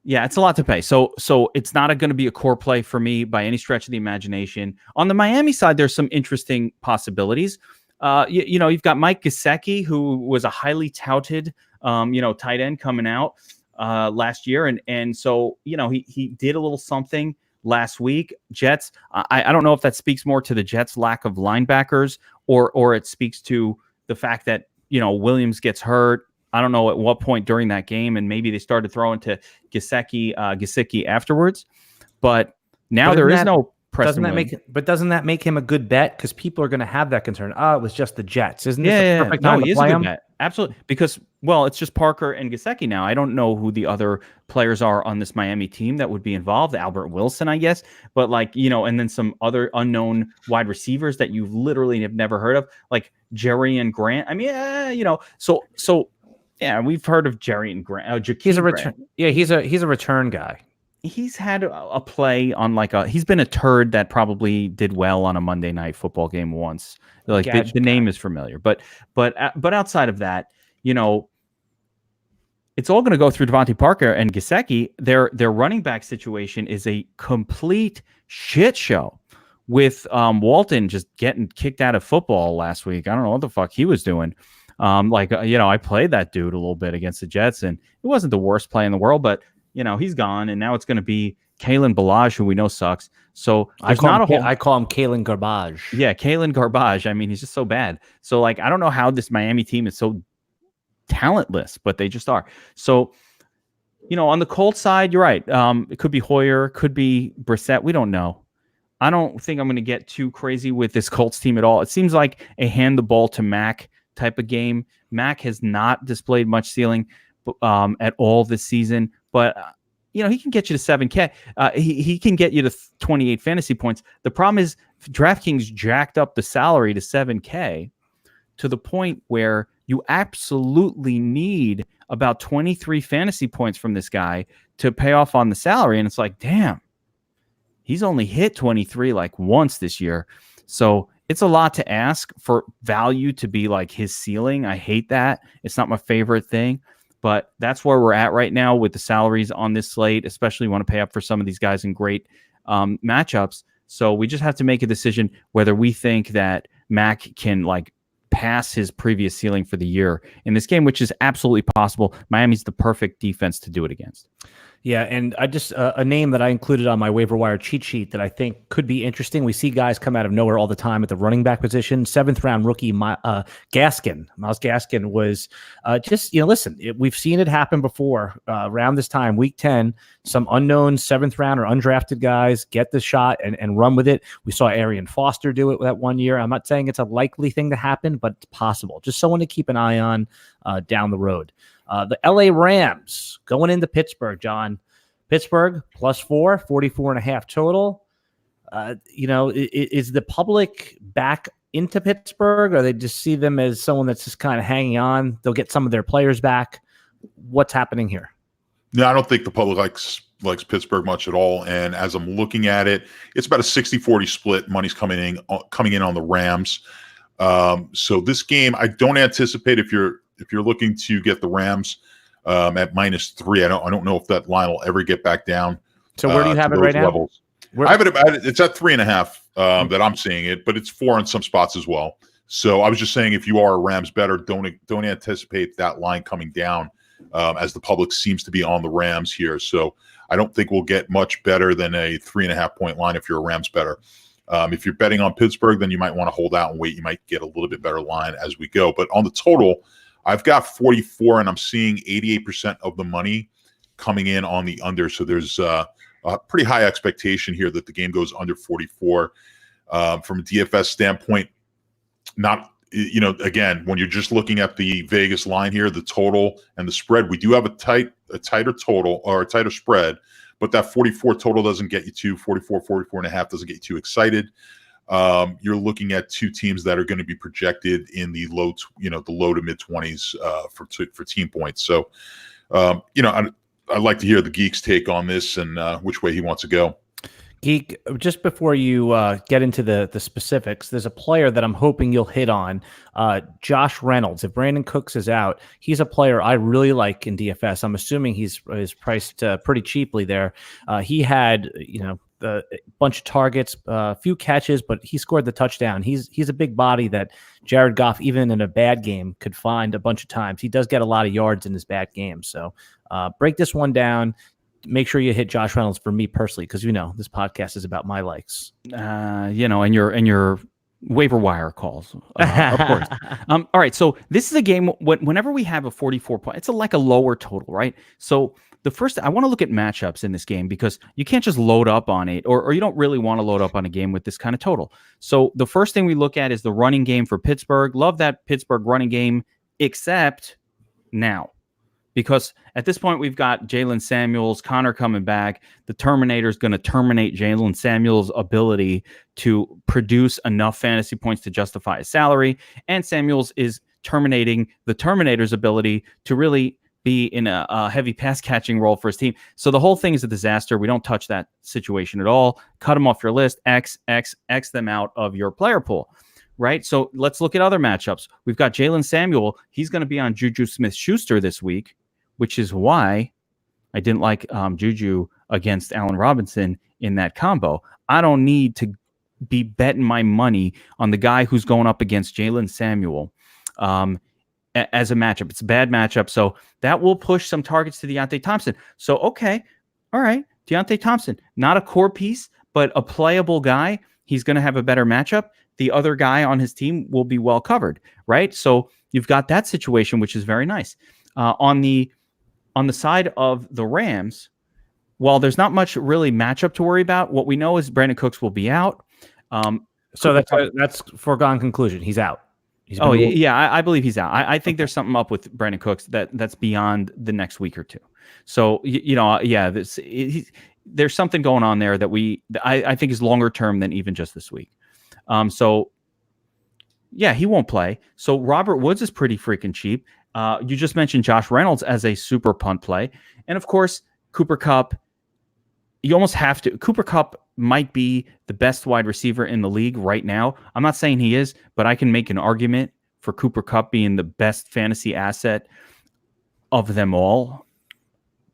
[SPEAKER 1] yeah, it's a lot to pay. So it's not going to be a core play for me by any stretch of the imagination. On the Miami side, there's some interesting possibilities. You've got Mike Gesicki, who was a highly touted, tight end coming out last year, and so he did a little something last week. Jets, I don't know if that speaks more to the Jets' lack of linebackers or it speaks to the fact that, Williams gets hurt. I don't know at what point during that game, and maybe they started throwing to Gesicki afterwards. But now there is no Preston Williams.
[SPEAKER 2] Doesn't that make him a good bet? Because people are going to have that concern. It was just the Jets. Isn't this
[SPEAKER 1] the
[SPEAKER 2] perfect time to play him?
[SPEAKER 1] Bet. Absolutely. Because, it's just Parker and Gesicki now. I don't know who the other players are on this Miami team that would be involved. Albert Wilson, I guess. But and then some other unknown wide receivers that you literally have never heard of, like Jerry and Grant. I mean, so yeah, we've heard of Jerry and Grant.
[SPEAKER 2] He's a return. Yeah, he's a return guy.
[SPEAKER 1] He's had a play on he's been a turd that probably did well on a Monday Night Football game once. The name is familiar, but outside of that, it's all going to go through Devontae Parker and Gesicki. Their running back situation is a complete shit show, with Walton just getting kicked out of football last week. I don't know what the fuck he was doing. I played that dude a little bit against the Jets, and it wasn't the worst play in the world, but he's gone, and now it's going to be Kalen Ballage, who we know sucks. So
[SPEAKER 2] I call him Kalen Garbage.
[SPEAKER 1] Yeah, Kalen Garbage. I mean, he's just so bad. So I don't know how this Miami team is so talentless, but they just are. So, on the Colts side, you're right. It could be Hoyer, could be Brissett. We don't know. I don't think I'm going to get too crazy with this Colts team at all. It seems like a hand the ball to Mac type of game. Mac has not displayed much ceiling at all this season, but he can get you to 7K. He can get you to 28 fantasy points. The problem is DraftKings jacked up the salary to 7K to the point where you absolutely need about 23 fantasy points from this guy to pay off on the salary. And it's like, damn, he's only hit 23 once this year. So it's a lot to ask for value to be his ceiling. I hate that. It's not my favorite thing. But that's where we're at right now with the salaries on this slate, especially want to pay up for some of these guys in great matchups. So we just have to make a decision whether we think that Mac can pass his previous ceiling for the year in this game, which is absolutely possible. Miami's the perfect defense to do it against.
[SPEAKER 2] Yeah, and I just a name that I included on my waiver wire cheat sheet that I think could be interesting. We see guys come out of nowhere all the time at the running back position. 7th round rookie Miles Gaskin was listen, we've seen it happen before. Around this time, week 10, some unknown 7th round or undrafted guys get the shot and run with it. We saw Arian Foster do it that one year. I'm not saying it's a likely thing to happen, but it's possible. Just someone to keep an eye on down the road. The LA Rams going into Pittsburgh, John. Pittsburgh +4, 44.5 total. Is the public back into Pittsburgh, or they just see them as someone that's just kind of hanging on? They'll get some of their players back. What's happening here?
[SPEAKER 3] No, I don't think the public likes Pittsburgh much at all. And as I'm looking at it, it's about a 60-40 split. Money's coming in on the Rams. So this game, I don't anticipate if you're looking to get the Rams at -3, I don't know if that line will ever get back down.
[SPEAKER 2] So where do you have it right now?
[SPEAKER 3] I have it it's at 3.5 that I'm seeing it, but it's 4 in some spots as well. So I was just saying, if you are a Rams bettor, don't anticipate that line coming down, as the public seems to be on the Rams here. So I don't think we'll get much better than a 3.5 point line if you're a Rams bettor. If you're betting on Pittsburgh, then you might want to hold out and wait. You might get a little bit better line as we go. But on the total, I've got 44, and I'm seeing 88% of the money coming in on the under. So there's a pretty high expectation here that the game goes under 44. From a DFS standpoint, again, when you're just looking at the Vegas line here, the total and the spread, we do have a tighter total or a tighter spread, but that 44 total doesn't get you 44.5 doesn't get you too excited. You're looking at two teams that are going to be projected in the low to mid 20s for team points. So, I'd like to hear the Geek's take on this and which way he wants to go.
[SPEAKER 2] Geek, just before you get into the specifics, there's a player that I'm hoping you'll hit on, Josh Reynolds. If Brandon Cooks is out, he's a player I really like in DFS. I'm assuming he's priced pretty cheaply there. He had, a bunch of targets, a few catches, but he scored the touchdown. He's a big body that Jared Goff, even in a bad game, could find a bunch of times. He does get a lot of yards in his bad games. So break this one down. Make sure you hit Josh Reynolds for me personally, because this podcast is about my likes. And your waiver wire calls, of course. All right, so this is a game. Whenever we have a 44 point, it's like a lower total, right? So the first, I want to look at matchups in this game, because you can't just load up on it, or you don't really want to load up on a game with this kind of total. So the first thing we look at is the running game for Pittsburgh. Love that Pittsburgh running game, except now. Because at this point, we've got Jalen Samuels, Connor coming back. The Terminator is going to terminate Jalen Samuels' ability to produce enough fantasy points to justify his salary. And Samuels is terminating the Terminator's ability to really be in a heavy pass catching role for his team. So the whole thing is a disaster. We don't touch that situation at all. Cut them off your list. X them out of your player pool. Right? So let's look at other matchups. We've got Jalen Samuel. He's going to be on Juju Smith-Schuster this week, which is why I didn't like Juju against Allen Robinson in that combo. I don't need to be betting my money on the guy who's going up against Jalen Samuel as a matchup. It's a bad matchup, so that will push some targets to Deontay Thompson. So, okay, all right, Deontay Thompson, not a core piece, but a playable guy. He's going to have a better matchup. The other guy on his team will be well covered, right? So you've got that situation, which is very nice. On the side of the Rams, while there's not much really matchup to worry about, what we know is Brandon Cooks will be out. So that's foregone conclusion. He's out.
[SPEAKER 1] I believe he's out. I think there's something up with Brandon Cooks that's beyond the next week or two. So there's something going on there that I think is longer term than even just this week. He won't play. So Robert Woods is pretty freaking cheap. You just mentioned Josh Reynolds as a super punt play. And of course, Cooper Kupp, you almost have to. Cooper Kupp might be the best wide receiver in the league right now. I'm not saying he is, but I can make an argument for Cooper Kupp being the best fantasy asset of them all.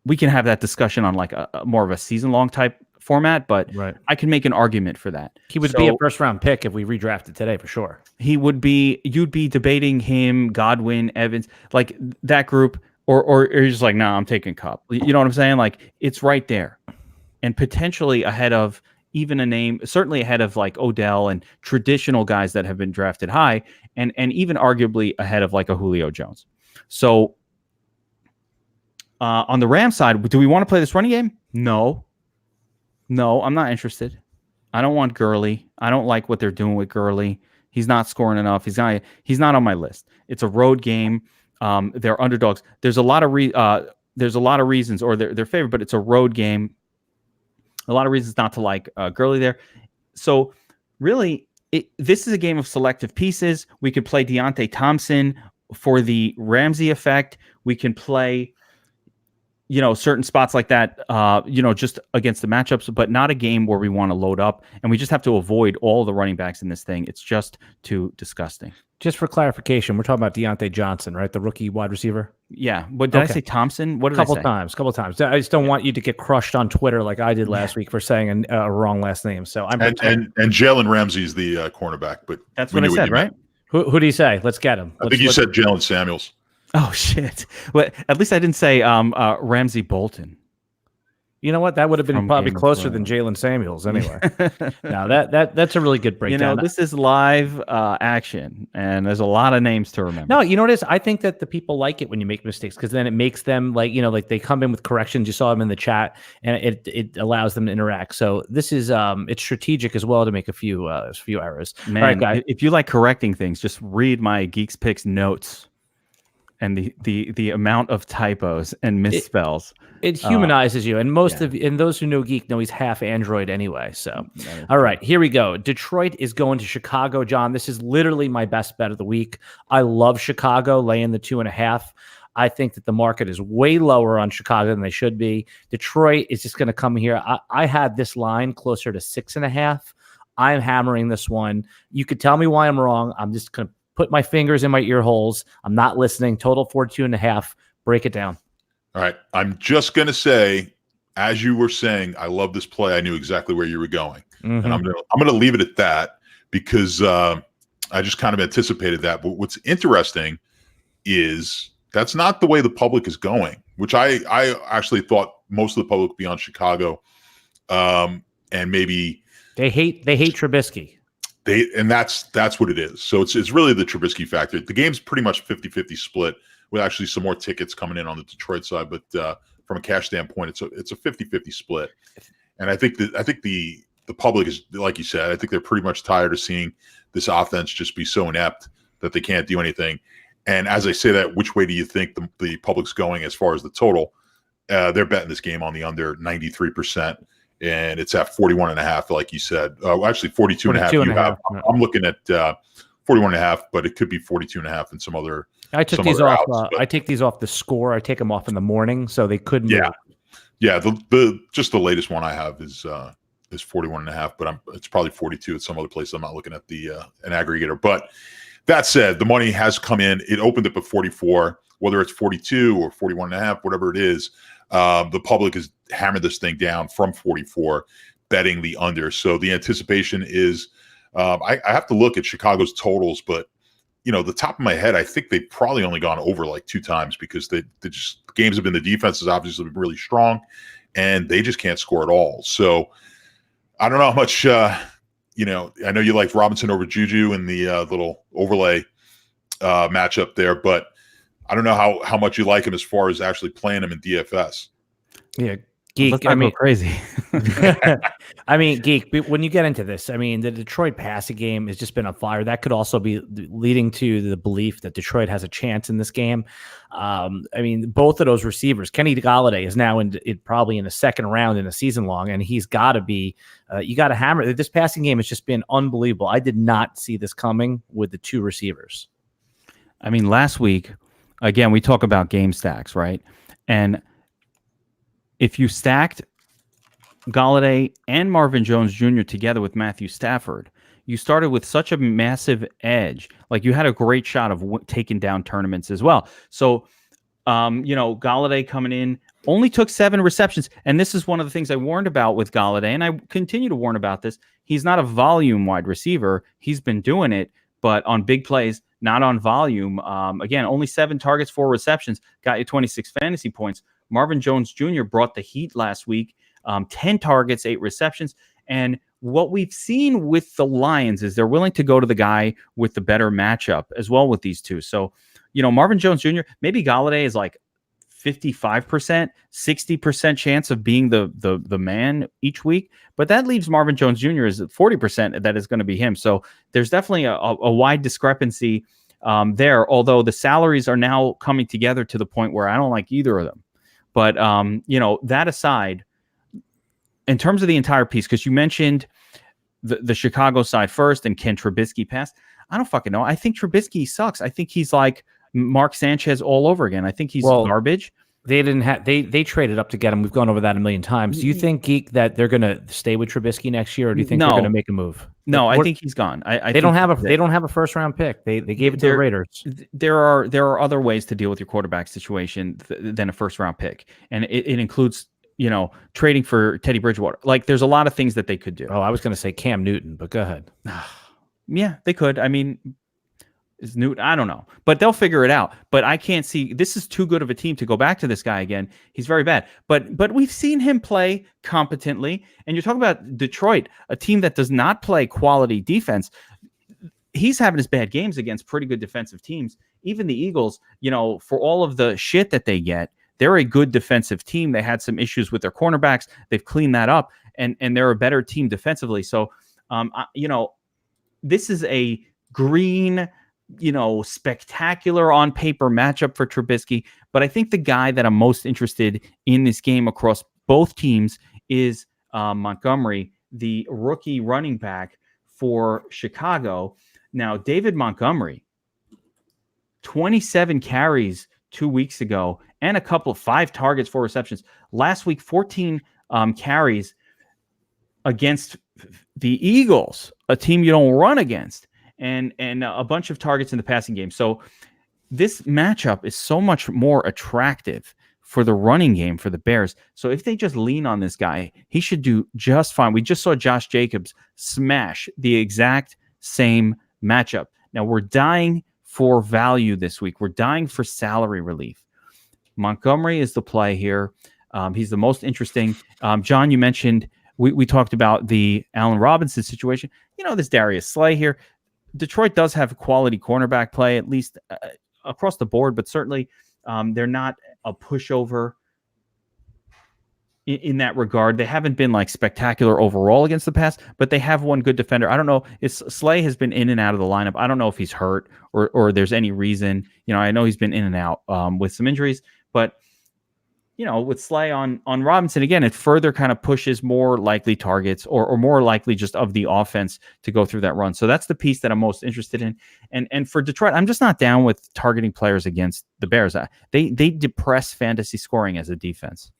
[SPEAKER 1] We can have that discussion on like a more of a season-long type format, but
[SPEAKER 2] right.
[SPEAKER 1] I can make an argument for that.
[SPEAKER 2] He would be a first-round pick if we redrafted today for sure.
[SPEAKER 1] He would be. You'd be debating him, Godwin, Evans, like that group or you're just like, nah, I'm taking Cup. You know what I'm saying? Like, it's right there, and potentially ahead of even a name, certainly ahead of like Odell and traditional guys that have been drafted high, and even arguably ahead of like a Julio Jones. So on the Rams side, do we want to play this running game? No, I'm not interested. I don't want Gurley. I don't like what they're doing with Gurley. He's not scoring enough. He's not on my list. It's a road game. They're underdogs. There's a lot of reasons, or they're favored, but it's a road game. A lot of reasons not to like Gurley there. So really, this is a game of selective pieces. We could play Deontay Thompson for the Ramsey effect. We can play, certain spots like that, just against the matchups, but not a game where we want to load up. And we just have to avoid all the running backs in this thing. It's just too disgusting.
[SPEAKER 2] Just for clarification, we're talking about Deontay Johnson, right? The rookie wide receiver.
[SPEAKER 1] Yeah, but did I say Thompson? What did I say?
[SPEAKER 2] Couple times. I just don't want you to get crushed on Twitter like I did last week for saying a wrong last name. So I'm
[SPEAKER 3] and Jalen Ramsey's the cornerback, but
[SPEAKER 1] that's what I said, right?
[SPEAKER 2] Who do you say? Let's get him.
[SPEAKER 3] I think you said Jalen Samuels.
[SPEAKER 1] Oh shit! Well, at least I didn't say Ramsey Bolton.
[SPEAKER 2] You know what? That would have been probably closer than Jalen Samuels anyway. Now that's a really good breakdown.
[SPEAKER 1] This is live action, and there's a lot of names to remember.
[SPEAKER 2] No, you know what it is? I think that the people like it when you make mistakes, because then it makes them like they come in with corrections. You saw them in the chat, and it allows them to interact. So this is it's strategic as well to make a few errors.
[SPEAKER 1] Man, all right, guys, if you like correcting things, just read my Geeks Picks notes. And the amount of typos and misspells.
[SPEAKER 2] It humanizes you. And those who know Geek know he's half Android anyway. So, all right, here we go. Detroit is going to Chicago, John. This is literally my best bet of the week. I love Chicago, laying the 2.5. I think that the market is way lower on Chicago than they should be. Detroit is just going to come here. I had this line closer to 6.5. I'm hammering this one. You could tell me why I'm wrong. I'm just going to put my fingers in my ear holes. I'm not listening. Total 42.5. Break it down.
[SPEAKER 3] All right. I'm just going to say, as you were saying, I love this play. I knew exactly where you were going. Mm-hmm. And I'm going to leave it at that because I just kind of anticipated that. But what's interesting is that's not the way the public is going, which I actually thought most of the public would be on Chicago. And maybe
[SPEAKER 2] they hate Trubisky.
[SPEAKER 3] That's what it is. So it's really the Trubisky factor. The game's pretty much 50-50 split with actually some more tickets coming in on the Detroit side, but from a cash standpoint, it's a 50-50 split. And I think the public is, like you said, I think they're pretty much tired of seeing this offense just be so inept that they can't do anything. And as I say that, which way do you think the public's going as far as the total? They're betting this game on the under 93%. And it's at 41.5, like you said. Actually, 42.5. I'm looking at 41.5, but it could be 42.5 and some other.
[SPEAKER 2] I took these off. I take these off the score. I take them off in the morning, so they couldn't.
[SPEAKER 3] Yeah. The just the latest one I have is 41.5, but it's probably 42 at some other place. I'm not looking at an aggregator. But that said, the money has come in. It opened up at 44, whether it's 42 or 41.5, whatever it is. The public has hammered this thing down from 44, betting the under. So the anticipation is, I have to look at Chicago's totals, but the top of my head, I think they've probably only gone over like 2 times because the games have been, the defense has obviously been really strong and they just can't score at all. So I don't know how much, I know you like Robinson over Juju in the little overlay matchup there, but I don't know how much you like him as far as actually playing him in DFS.
[SPEAKER 2] Yeah, Geek.
[SPEAKER 1] I mean, crazy.
[SPEAKER 2] I mean, Geek. When you get into this, I mean, the Detroit passing game has just been on fire. That could also be leading to the belief that Detroit has a chance in this game. I mean, both of those receivers, Kenny Golladay is now probably in the second round in a season long, and he's got to be. You got to hammer. This passing game has just been unbelievable. I did not see this coming with the 2 receivers.
[SPEAKER 1] I mean, last week, again, we talk about game stacks, right? And if you stacked Golladay and Marvin Jones Jr. together with Matthew Stafford, you started with such a massive edge. Like, you had a great shot of taking down tournaments as well. So, Golladay coming in only took 7 receptions. And this is one of the things I warned about with Golladay, and I continue to warn about this. He's not a volume wide receiver. He's been doing it, but on big plays, not on volume. Again, only 7 targets, 4 receptions, got you 26 fantasy points. Marvin Jones Jr. brought the heat last week, 10 targets, 8 receptions. And what we've seen with the Lions is they're willing to go to the guy with the better matchup as well with these two. So, Marvin Jones Jr., maybe Galladay is like 55%, 60% chance of being the man each week, but that leaves Marvin Jones Jr. as 40% that is going to be him. So there's definitely a wide discrepancy there, although the salaries are now coming together to the point where I don't like either of them. But, that aside, in terms of the entire piece, because you mentioned the Chicago side first and can Trubisky pass? I don't fucking know. I think Trubisky sucks. I think he's like Mark Sanchez all over again. I think he's garbage.
[SPEAKER 2] They didn't have they traded up to get him. We've gone over that a million times. Do you think, Geek, that they're going to stay with Trubisky next year, or do you think they're going to make a move?
[SPEAKER 1] No, I think he's gone.
[SPEAKER 2] They don't have a first round pick. They gave it to the Raiders.
[SPEAKER 1] There are other ways to deal with your quarterback situation than a first round pick, and it includes trading for Teddy Bridgewater. Like, there's a lot of things that they could do.
[SPEAKER 2] Oh, I was going to say Cam Newton, but go ahead.
[SPEAKER 1] Yeah, they could. I mean, is Newton? I don't know, but they'll figure it out. But I can't see. This is too good of a team to go back to this guy again. He's very bad. But we've seen him play competently. And you're talking about Detroit, a team that does not play quality defense. He's having his bad games against pretty good defensive teams. Even the Eagles, for all of the shit that they get, they're a good defensive team. They had some issues with their cornerbacks. They've cleaned that up, and they're a better team defensively. So, this is a green, spectacular on paper matchup for Trubisky. But I think the guy that I'm most interested in this game across both teams is Montgomery, the rookie running back for Chicago. Now, David Montgomery, 27 carries 2 weeks ago, and a couple of 5 targets, 4 receptions. Last week, 14 carries against the Eagles, a team you don't run against, and a bunch of targets in the passing game. So this matchup is so much more attractive for the running game for the Bears. So if they just lean on this guy, he should do just fine. We just saw Josh Jacobs smash the exact same matchup. Now, we're dying for value this week. We're dying for salary relief. Montgomery is the play here. He's the most interesting. John, you mentioned, we talked about the Allen Robinson situation. This Darius Slay here. Detroit does have quality cornerback play, at least across the board, but certainly they're not a pushover in that regard. They haven't been like spectacular overall against the pass, but they have one good defender. I don't know. Slay has been in and out of the lineup. I don't know if he's hurt or there's any reason. I know he's been in and out with some injuries, but with Slay on Robinson, again, it further kind of pushes more likely targets or more likely just of the offense to go through that run. So that's the piece that I'm most interested in. And for Detroit, I'm just not down with targeting players against the Bears. They depress fantasy scoring as a defense.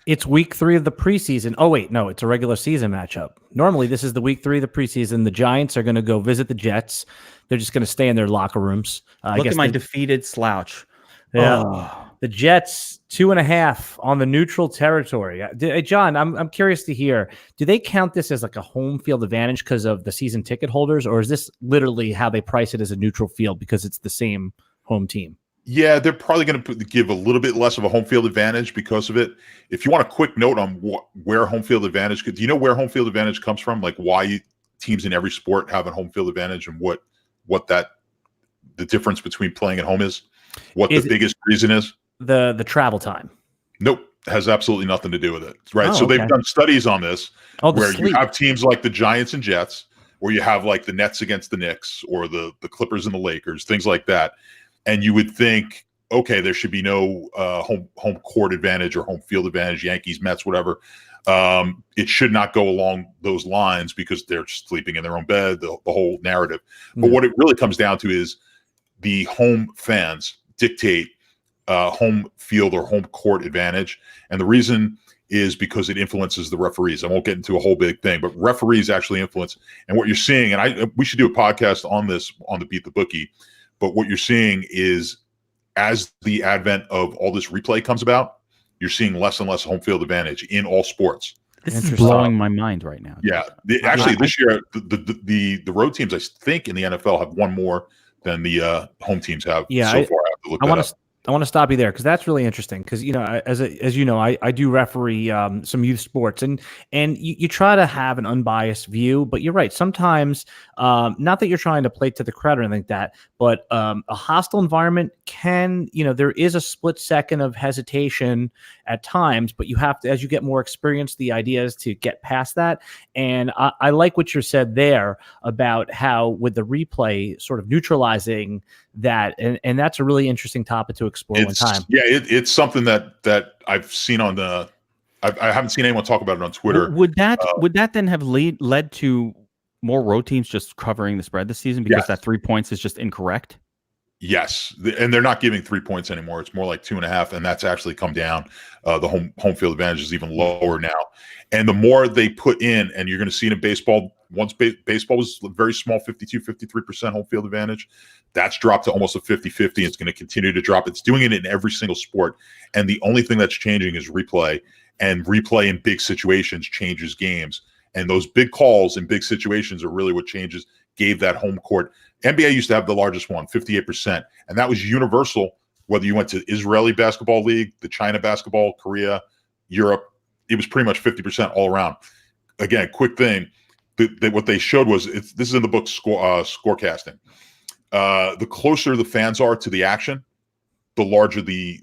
[SPEAKER 2] It's week 3 of the preseason. Oh, wait, no, it's a regular season matchup. Normally, this is the week 3 of the preseason. The Giants are going to go visit the Jets. They're just going to stay in their locker rooms.
[SPEAKER 1] Look at my defeated slouch.
[SPEAKER 2] Yeah. Oh. The Jets, 2.5 on the neutral territory. John, I'm curious to hear, do they count this as like a home field advantage because of the season ticket holders, or is this literally how they price it as a neutral field because it's the same home team?
[SPEAKER 3] Yeah, they're probably going to give a little bit less of a home field advantage because of it. If you want a quick note on where home field advantage, do you know where home field advantage comes from? Like why teams in every sport have a home field advantage and what the difference between playing at home is? What the biggest reason is?
[SPEAKER 2] The travel time.
[SPEAKER 3] Nope. It has absolutely nothing to do with it. Right.
[SPEAKER 2] Oh,
[SPEAKER 3] so
[SPEAKER 2] okay.
[SPEAKER 3] They've done studies on this where you have teams like the Giants and Jets, or you have like the Nets against the Knicks, or the Clippers and the Lakers, things like that. And you would think, okay, there should be no home court advantage or home field advantage, Yankees, Mets, whatever. It should not go along those lines because they're sleeping in their own bed, the whole narrative. But what it really comes down to is the home fans dictate home field or home court advantage. And the reason is because it influences the referees. I won't get into a whole big thing, but referees actually influence. And what you're seeing, and we should do a podcast on this on the Beat the Bookie, but what you're seeing is as the advent of all this replay comes about, you're seeing less and less home field advantage in all sports.
[SPEAKER 1] This is blowing my mind right now.
[SPEAKER 3] Yeah. This year, the road teams, I think, in the NFL have one more than the home teams have
[SPEAKER 2] Yeah,
[SPEAKER 3] so far. I have to look that up.
[SPEAKER 2] I want to stop you there because that's really interesting. Because as you know, I do referee some youth sports, and you try to have an unbiased view. But you're right. Sometimes, not that you're trying to play to the crowd or anything like that, but a hostile environment can, there is a split second of hesitation at times. But you have to, as you get more experience, the idea is to get past that. And I like what you said there about how with the replay sort of neutralizing that, and that's a really interesting topic to explore one time.
[SPEAKER 3] Yeah, it's something that I've seen on the. I haven't seen anyone talk about it on Twitter.
[SPEAKER 1] Would that then have led to more road teams just covering the spread this season because that 3 points is just incorrect?
[SPEAKER 3] Yes, and they're not giving 3 points anymore. It's more like 2.5, and that's actually come down. The home field advantage is even lower now. And the more they put in, and you're going to see it in baseball, once baseball was very small, 52, 53% home field advantage, that's dropped to almost a 50-50. It's going to continue to drop. It's doing it in every single sport. And the only thing that's changing is replay. And replay in big situations changes games. And those big calls in big situations are really what gave that home court. NBA used to have the largest one, 58%. And that was universal, whether you went to Israeli Basketball League, the China Basketball, Korea, Europe. It was pretty much 50% all around. Again, quick thing. What they showed was, this is in the book Scorecasting. The closer the fans are to the action, the larger the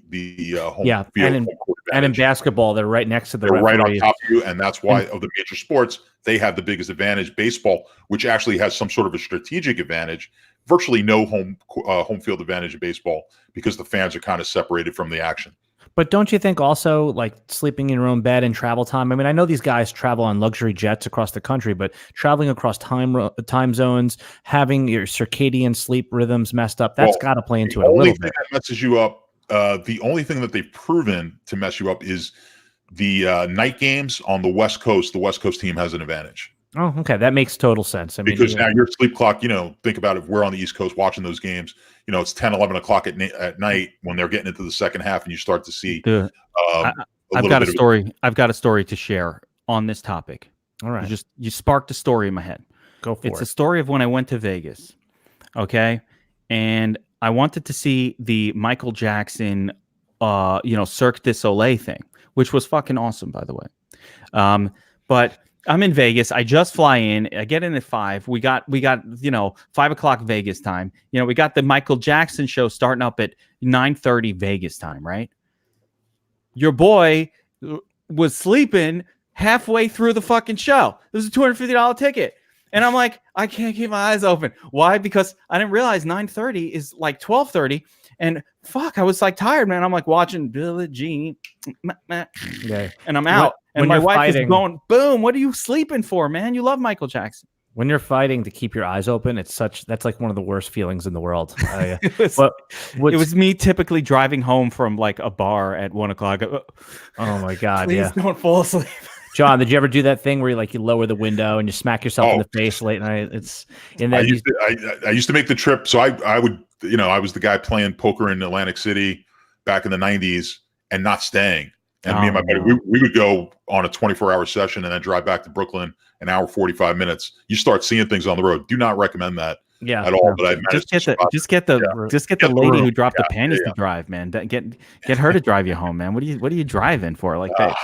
[SPEAKER 3] home field.
[SPEAKER 2] And in basketball, they're right next to the
[SPEAKER 3] referee. Right on top of you, and that's why of the major sports, they have the biggest advantage. Baseball, which actually has some sort of a strategic advantage, virtually no home field advantage in baseball because the fans are kind of separated from the action.
[SPEAKER 2] But don't you think also like sleeping in your own bed and travel time? I mean, I know these guys travel on luxury jets across the country, but traveling across time zones, having your circadian sleep rhythms messed up, that's got to play into it a little bit.
[SPEAKER 3] The only thing that messes you up, the only thing that they've proven to mess you up is the night games on the West Coast. The West Coast team has an advantage.
[SPEAKER 2] Oh, okay. That makes total sense. I mean,
[SPEAKER 3] because now your sleep clock, think about if we're on the East Coast watching those games, it's 10, 11 o'clock at night when they're getting into the second half and you start to see.
[SPEAKER 1] I've got a story. I've got a story to share on this topic.
[SPEAKER 2] All right.
[SPEAKER 1] You sparked a story in my head.
[SPEAKER 2] Go for it.
[SPEAKER 1] It's a story of when I went to Vegas. Okay. And I wanted to see the Michael Jackson, Cirque du Soleil thing, which was fucking awesome, by the way. But I'm in Vegas. I just fly in. I get in at 5. We got 5 o'clock Vegas time. We got the Michael Jackson show starting up at 9:30 Vegas time, right? Your boy was sleeping halfway through the fucking show. It was a $250 ticket. And I'm like, I can't keep my eyes open. Why? Because I didn't realize 9:30 is like 12:30. And fuck, I was like tired, man. I'm like watching Billie Jean.
[SPEAKER 2] Yeah.
[SPEAKER 1] And I'm out. And my wife is going, boom, what are you sleeping for, man? You love Michael Jackson.
[SPEAKER 2] When you're fighting to keep your eyes open, that's like one of the worst feelings in the world.
[SPEAKER 1] It was me typically driving home from like a bar at 1 o'clock.
[SPEAKER 2] Oh my God.
[SPEAKER 1] Please don't fall asleep.
[SPEAKER 2] John, did you ever do that thing where you lower the window and you smack yourself in the face late night?
[SPEAKER 3] I used to make the trip. So I would, I was the guy playing poker in Atlantic City back in the 90s and not staying. And me and my buddy, we would go on a 24-hour session and then drive back to Brooklyn, an hour, 45 minutes. You start seeing things on the road. Do not recommend that at all. But I
[SPEAKER 1] just get the lady who dropped the panties to drive, man. Get her to drive you home, man. What are you driving for? Like that?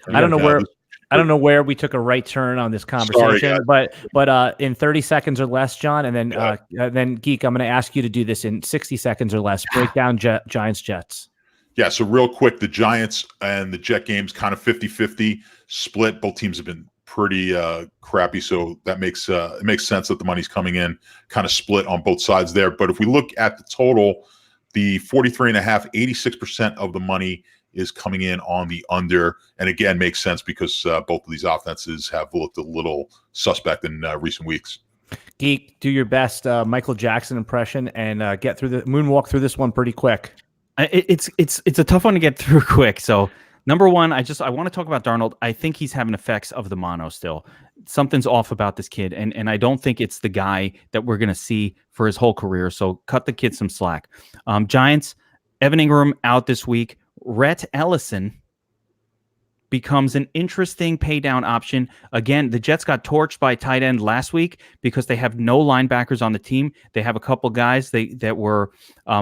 [SPEAKER 2] I don't know where we took a right turn on this conversation, but in 30 seconds or less, John, and then Geek, I'm going to ask you to do this in 60 seconds or less. Break down Giants Jets.
[SPEAKER 3] Yeah, so real quick, the Giants and the Jet game's kind of 50-50 split. Both teams have been pretty crappy, so that makes it makes sense that the money's coming in kind of split on both sides there. But if we look at the total, the 43.5, 86% of the money is coming in on the under, and again makes sense because both of these offenses have looked a little suspect in recent weeks.
[SPEAKER 2] Geek, do your best Michael Jackson impression and get through moonwalk through this one pretty quick.
[SPEAKER 1] It's a tough one to get through quick. So number one, I want to talk about Darnold. I think he's having effects of the mono still. Something's off about this kid, and I don't think it's the guy that we're going to see for his whole career. So cut the kid some slack. Giants, Evan Ingram out this week. Rhett Ellison becomes an interesting pay down option. Again, the Jets got torched by tight end last week because they have no linebackers on the team. They have a couple guys that were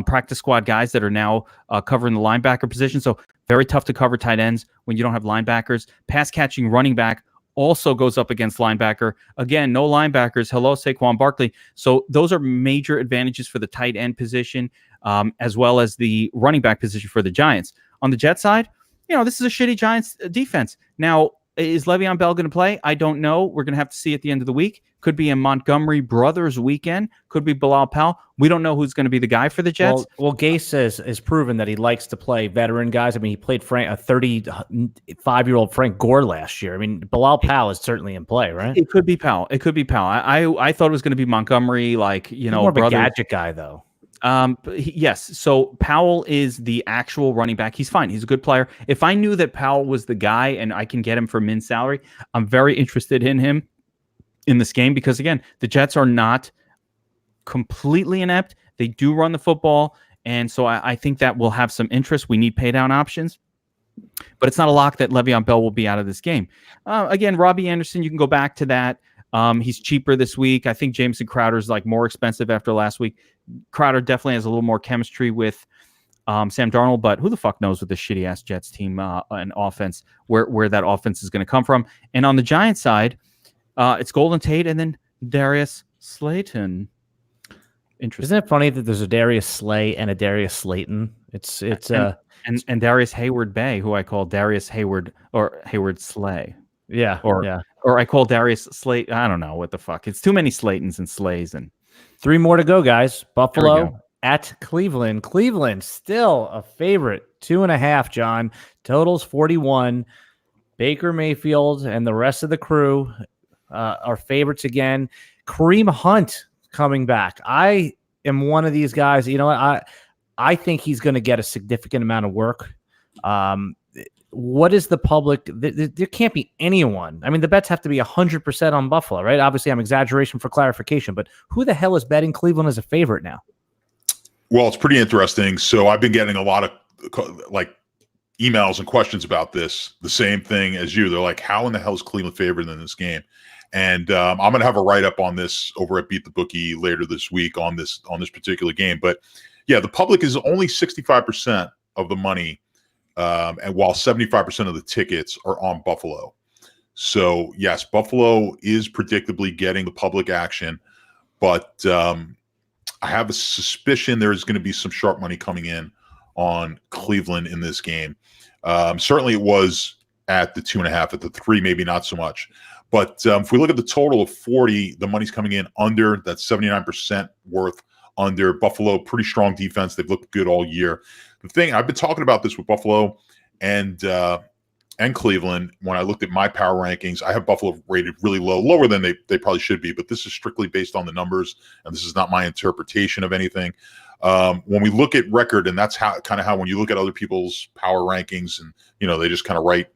[SPEAKER 1] practice squad guys that are now covering the linebacker position. So very tough to cover tight ends when you don't have linebackers. Pass catching running back also goes up against linebacker. Again, no linebackers. Hello, Saquon Barkley. So those are major advantages for the tight end position, as well as the running back position for the Giants. On the Jet side, this is a shitty Giants defense. Now, is Le'Veon Bell going to play? I don't know. We're going to have to see at the end of the week. Could be a Montgomery Brothers weekend. Could be Bilal Powell. We don't know who's going to be the guy for the Jets.
[SPEAKER 2] Well, Gase has proven that he likes to play veteran guys. I mean, he played a 35-year-old Frank Gore last year. I mean, Bilal Powell is certainly in play, right?
[SPEAKER 1] It could be Powell. I thought it was going to be Montgomery,
[SPEAKER 2] more of a gadget guy, though.
[SPEAKER 1] Yes. So Powell is the actual running back. He's fine. He's a good player. If I knew that Powell was the guy and I can get him for min salary, I'm very interested in him in this game because, again, the Jets are not completely inept. They do run the football. And so I think that will have some interest. We need pay down options. But it's not a lock that Le'Veon Bell will be out of this game. Again, Robbie Anderson, you can go back to that. He's cheaper this week. I think Jameson Crowder is more expensive after last week. Crowder definitely has a little more chemistry with Sam Darnold, but who the fuck knows with this shitty ass Jets team and offense where that offense is going to come from. And on the Giants side, it's Golden Tate and then Darius Slayton. Interesting.
[SPEAKER 2] Isn't it funny that there's a Darius Slay and a Darius Slayton?
[SPEAKER 1] And Darius Hayward Bay, who I call Darius Hayward or Hayward Slay.
[SPEAKER 2] Yeah.
[SPEAKER 1] Or I call Darius Slate. I don't know what the fuck. It's too many Slaytons and Slays. And
[SPEAKER 2] 3 more to go, guys. Buffalo at Cleveland. Cleveland still a favorite. 2.5, John. Totals 41. Baker Mayfield and the rest of the crew are favorites again. Kareem Hunt coming back. I am one of these guys. You know what? I think he's going to get a significant amount of work. What is the public? There can't be anyone. I mean, the bets have to be 100% on Buffalo, right? Obviously, I'm exaggeration for clarification, but who the hell is betting Cleveland as a favorite now?
[SPEAKER 3] Well, it's pretty interesting. So I've been getting a lot of emails and questions about this. The same thing as you. They're like, how in the hell is Cleveland favored in this game? And I'm going to have a write-up on this over at Beat the Bookie later this week on this particular game. But yeah, the public is only 65% of the money. And while 75% of the tickets are on Buffalo. So yes, Buffalo is predictably getting the public action, but I have a suspicion there's going to be some sharp money coming in on Cleveland in this game. Certainly it was at the 2.5, at the 3, maybe not so much. But if we look at the total of 40, the money's coming in under that 79% worth under. Buffalo, pretty strong defense. They've looked good all year. The thing, I've been talking about this with Buffalo and Cleveland. When I looked at my power rankings, I have Buffalo rated really low, lower than they probably should be, but this is strictly based on the numbers, and this is not my interpretation of anything. When we look at record, and that's how when you look at other people's power rankings and, they just kind of write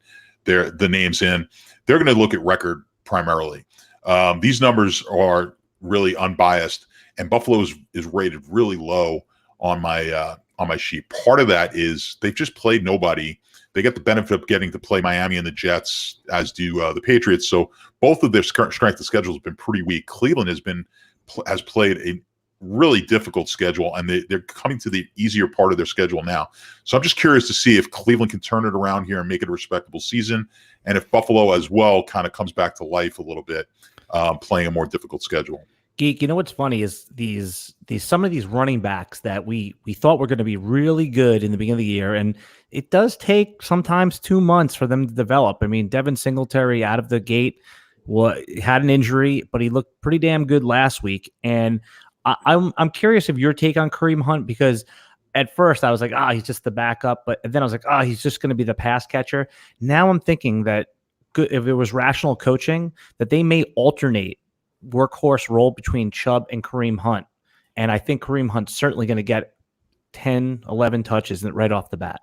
[SPEAKER 3] the names in, they're going to look at record primarily. These numbers are really unbiased, and Buffalo is rated really low on my sheet. Part of that is they've just played nobody. They get the benefit of getting to play Miami and the Jets, as do the Patriots. So both of their strength of schedule has been pretty weak. Cleveland has played a really difficult schedule, and they're coming to the easier part of their schedule now. So I'm just curious to see if Cleveland can turn it around here and make it a respectable season, and if Buffalo as well kind of comes back to life a little bit, playing a more difficult schedule.
[SPEAKER 2] Geek, you know what's funny is these some of these running backs that we thought were going to be really good in the beginning of the year, and it does take sometimes 2 months for them to develop. I mean, Devin Singletary out of the gate had an injury, but he looked pretty damn good last week. And I'm curious of your take on Kareem Hunt, because at first I was like, he's just the backup, but then I was like, he's just going to be the pass catcher. Now I'm thinking that if it was rational coaching, that they may alternate workhorse role between Chubb and Kareem Hunt. And I think Kareem Hunt's certainly going to get 10, 11 touches right off the bat.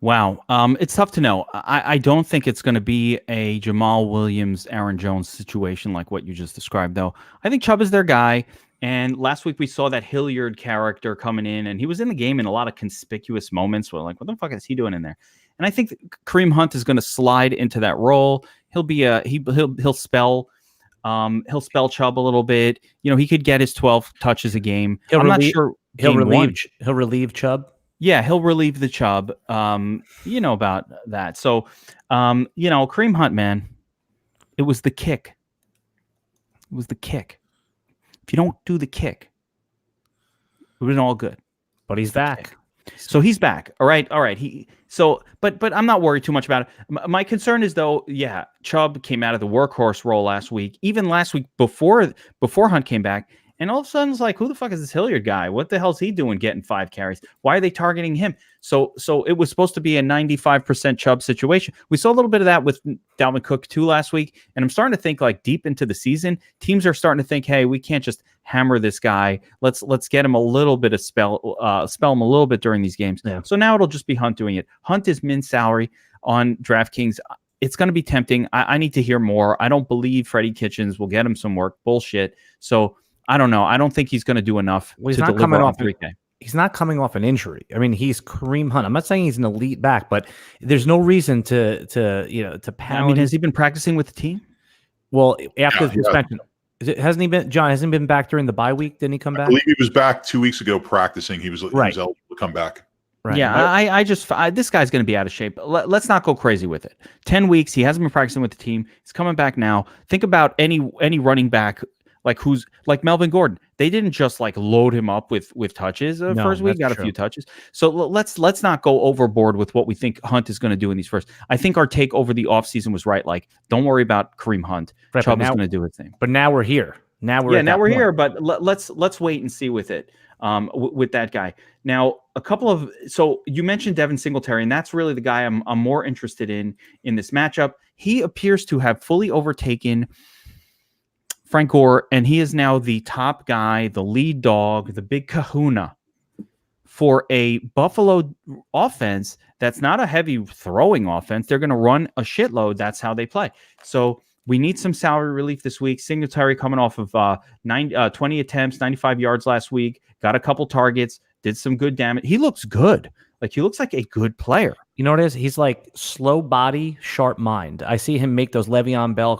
[SPEAKER 1] Wow. It's tough to know. I don't think it's going to be a Jamal Williams, Aaron Jones situation like what you just described, though. I think Chubb is their guy. And last week we saw that Hilliard character coming in, and he was in the game in a lot of conspicuous moments where, like, what the fuck is he doing in there? And I think Kareem Hunt is going to slide into that role. He'll be he'll spell Chubb a little bit. He could get his 12 touches a game. Not sure
[SPEAKER 2] he'll relieve Chubb.
[SPEAKER 1] Yeah, he'll relieve the Chubb. About that. So, Kareem Hunt, man, it was the kick. It was the kick. If you don't do the kick, it would have been all good.
[SPEAKER 2] But he's back.
[SPEAKER 1] So he's back. All right. But I'm not worried too much about it. My concern is, though, Chubb came out of the workhorse role last week, even last week before Hunt came back. And all of a sudden, it's like, who the fuck is this Hilliard guy? What the hell's he doing getting 5 carries? Why are they targeting him? So it was supposed to be a 95% Chubb situation. We saw a little bit of that with Dalvin Cook too last week. And I'm starting to think, like, deep into the season, teams are starting to think, hey, we can't just hammer this guy. Let's get him a little bit of spell him a little bit during these games. Yeah. So now it'll just be Hunt doing it. Hunt is min salary on DraftKings. It's going to be tempting. I need to hear more. I don't believe Freddie Kitchens will get him some work. Bullshit. So I don't know. I don't think he's going to do enough to deliver on 3K.
[SPEAKER 2] He's not coming off an injury. I mean, he's Kareem Hunt. I'm not saying he's an elite back, but there's no reason to pound.
[SPEAKER 1] I mean, has he been practicing with the team?
[SPEAKER 2] Well, after the suspension, hasn't he been? John hasn't been back during the bye week. Didn't he come back?
[SPEAKER 3] I believe he was back 2 weeks ago practicing. He was eligible to come back.
[SPEAKER 1] Right. Yeah, this guy's going to be out of shape. Let's not go crazy with it. 10 weeks. He hasn't been practicing with the team. He's coming back now. Think about any running back. Who's like Melvin Gordon. They didn't just load him up with touches first week, got a few touches. So let's not go overboard with what we think Hunt is going to do in these first. I think our take over the offseason was right. Don't worry about Kareem Hunt. Right, Chubb is going to do his thing.
[SPEAKER 2] But now we're here. Now we're
[SPEAKER 1] here, but let's wait and see with it. With that guy. Now, so you mentioned Devin Singletary, and that's really the guy I'm more interested in this matchup. He appears to have fully overtaken Frank Gore, and he is now the top guy, the lead dog, the big kahuna for a Buffalo offense that's not a heavy throwing offense. They're going to run a shitload. That's how they play. So we need some salary relief this week. Singletary coming off of 20 attempts, 95 yards last week, got a couple targets, did some good damage. He looks good. He looks like a good player.
[SPEAKER 2] You know what it is? He's like slow body, sharp mind. I see him make those Le'Veon Bell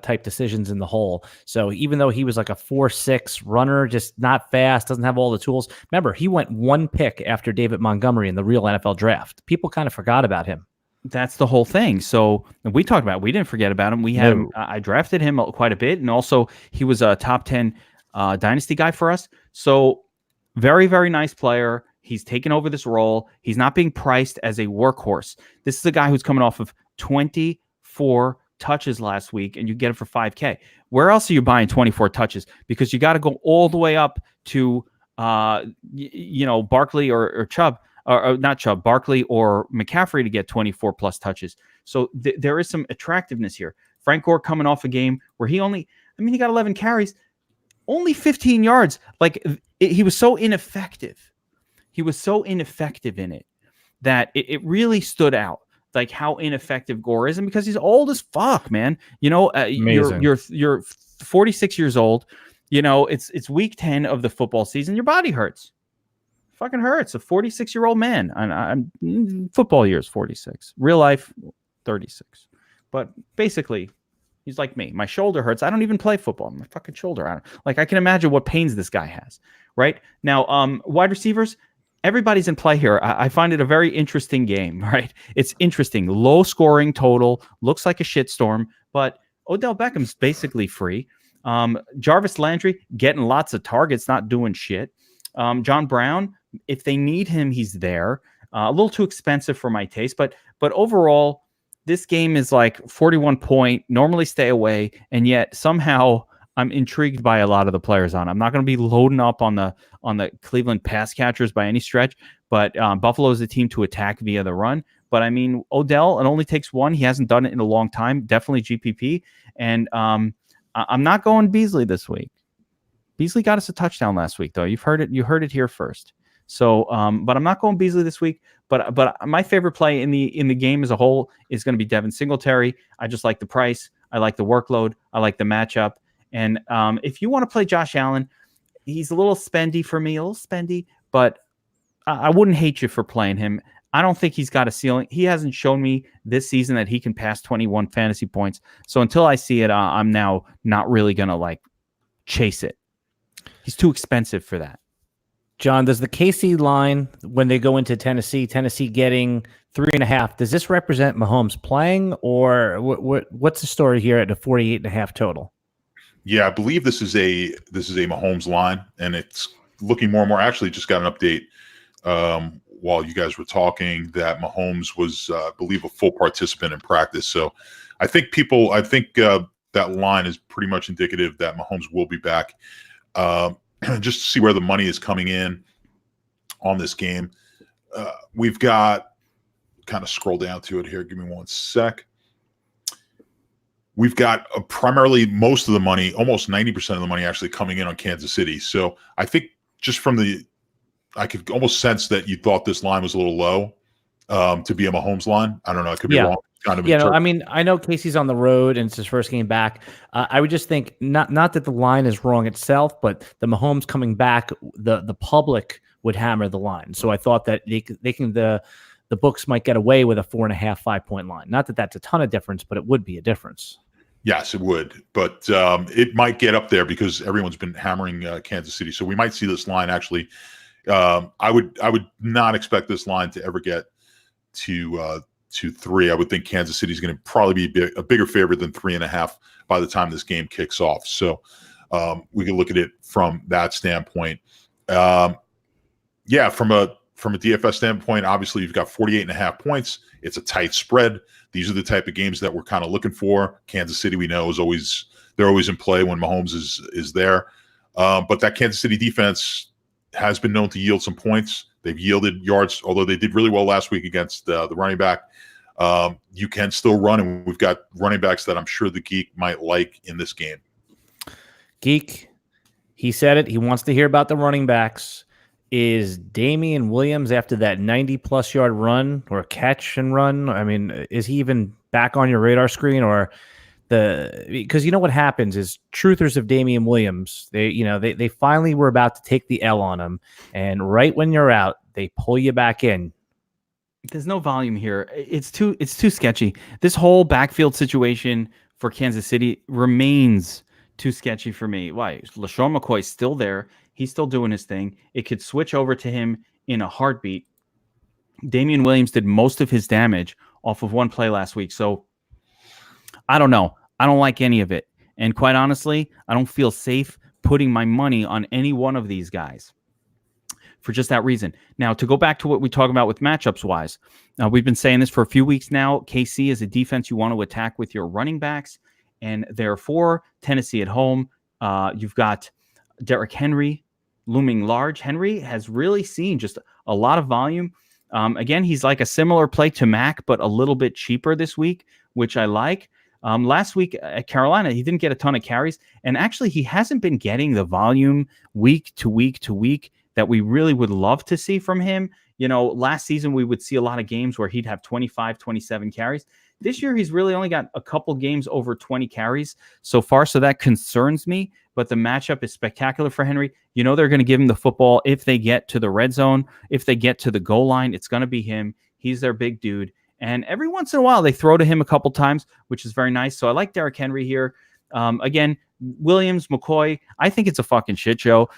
[SPEAKER 2] type decisions in the hole. So even though he was like a 4.6 runner, just not fast, doesn't have all the tools. Remember, he went 1 pick after David Montgomery in the real NFL draft. People kind of forgot about him.
[SPEAKER 1] That's the whole thing. So we talked about it. We didn't forget about him. We had him. I drafted him quite a bit. And also he was a top 10 dynasty guy for us. So very, very nice player. He's taken over this role. He's not being priced as a workhorse. This is a guy who's coming off of 24 touches last week, and you get it for $5K. Where else are you buying 24 touches? Because you got to go all the way up to, Barkley or Chubb, or not Chubb, Barkley or McCaffrey to get 24 plus touches. So there is some attractiveness here. Frank Gore coming off a game where he got 11 carries, only 15 yards. He was so ineffective. He was so ineffective in it that it really stood out, how ineffective Gore is, and because he's old as fuck, man. You're 46 years old. It's week 10 of the football season. Your body hurts, fucking hurts. A 46-year-old man. I'm football years 46, real life 36, but basically he's like me. My shoulder hurts. I don't even play football. My fucking shoulder. I can imagine what pains this guy has. Right now, wide receivers. Everybody's in play here. I find it a very interesting game, right? It's interesting. Low scoring total. Looks like a shitstorm, but Odell Beckham's basically free. Jarvis Landry getting lots of targets, not doing shit. John Brown, if they need him, he's there. A little too expensive for my taste, but overall, this game is 41 point. Normally stay away, and yet somehow I'm intrigued by a lot of the players on. I'm not going to be loading up on the Cleveland pass catchers by any stretch, but Buffalo is a team to attack via the run. But Odell, it only takes one. He hasn't done it in a long time. Definitely GPP. And I'm not going Beasley this week. Beasley got us a touchdown last week, though. You heard it here first. So, but I'm not going Beasley this week. But my favorite play in the game as a whole is going to be Devin Singletary. I just like the price. I like the workload. I like the matchup. And if you want to play Josh Allen, he's a little spendy for me, but I wouldn't hate you for playing him. I don't think he's got a ceiling. He hasn't shown me this season that he can pass 21 fantasy points. So until I see it, I'm now not really going to like chase it. He's too expensive for that.
[SPEAKER 2] John, does the KC line, when they go into Tennessee getting 3.5, does this represent Mahomes playing, or what's the story here at the 48.5 total?
[SPEAKER 3] Yeah, I believe this is a Mahomes line, and it's looking more and more. Actually, just got an update while you guys were talking that Mahomes was, I believe, a full participant in practice. So I think that line is pretty much indicative that Mahomes will be back. Just to see where the money is coming in on this game. We've got, kind of scroll down to it here. Give me one sec. We've got primarily most of the money, almost 90% of the money actually coming in on Kansas City. So I think just I could almost sense that you thought this line was a little low to be a Mahomes line. I don't know. I could be wrong. Kind of
[SPEAKER 2] I mean, I know Casey's on the road and it's his first game back. I would just think not that the line is wrong itself, but the Mahomes coming back, the public would hammer the line. So I thought that the books might get away with a 4.5, 5 point line. Not that that's a ton of difference, but it would be a difference.
[SPEAKER 3] Yes, it would, but it might get up there because everyone's been hammering Kansas City. So we might see this line actually. I would not expect this line to ever get to 3. I would think Kansas City is going to probably be a bigger favorite than 3.5 by the time this game kicks off. So we can look at it from that standpoint. From a DFS standpoint, obviously you've got 48.5 points. It's a tight spread. These are the type of games that we're kind of looking for. Kansas City, we know, they're always in play when Mahomes is there. But that Kansas City defense has been known to yield some points. They've yielded yards, although they did really well last week against the running back. You can still run, and we've got running backs that I'm sure the Geek might like in this game.
[SPEAKER 2] Geek, he said it. He wants to hear about the running backs. Is Damian Williams, after that 90-plus yard run or catch and run, I mean, is he even back on your radar screen? Or because you know what happens is truthers of Damian Williams, they finally were about to take the L on him, and right when you're out, they pull you back in.
[SPEAKER 1] There's no volume here. It's too sketchy. This whole backfield situation for Kansas City remains too sketchy for me. Why? LaShawn McCoy's still there. He's still doing his thing. It could switch over to him in a heartbeat. Damian Williams did most of his damage off of one play last week. So I don't know. I don't like any of it. And quite honestly, I don't feel safe putting my money on any one of these guys for just that reason. Now, to go back to what we talk about with matchups wise, we've been saying this for a few weeks now. KC is a defense you want to attack with your running backs. And therefore, Tennessee at home, you've got Derrick Henry looming large. Henry has really seen just a lot of volume. Again, he's like a similar play to Mac, but a little bit cheaper this week, which I like. Last week at Carolina, he didn't get a ton of carries. And actually, he hasn't been getting the volume week to week to week that we really would love to see from him. Last season, we would see a lot of games where he'd have 25, 27 carries. This year, he's really only got a couple games over 20 carries so far, so that concerns me. But the matchup is spectacular for Henry. They're going to give him the football if they get to the red zone. If they get to the goal line, it's going to be him. He's their big dude. And every once in a while, they throw to him a couple times, which is very nice. So I like Derrick Henry here. Again, Williams, McCoy, I think it's a fucking shit show.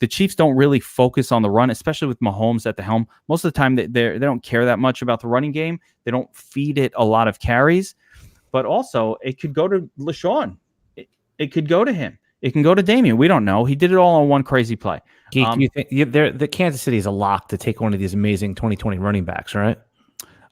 [SPEAKER 1] The Chiefs don't really focus on the run, especially with Mahomes at the helm. Most of the time, they don't care that much about the running game. They don't feed it a lot of carries. But also, it could go to LaShawn. It could go to him. It can go to Damian. We don't know. He did it all on one crazy play.
[SPEAKER 2] Geek, you think the Kansas City is a lock to take one of these amazing 2020 running backs, right?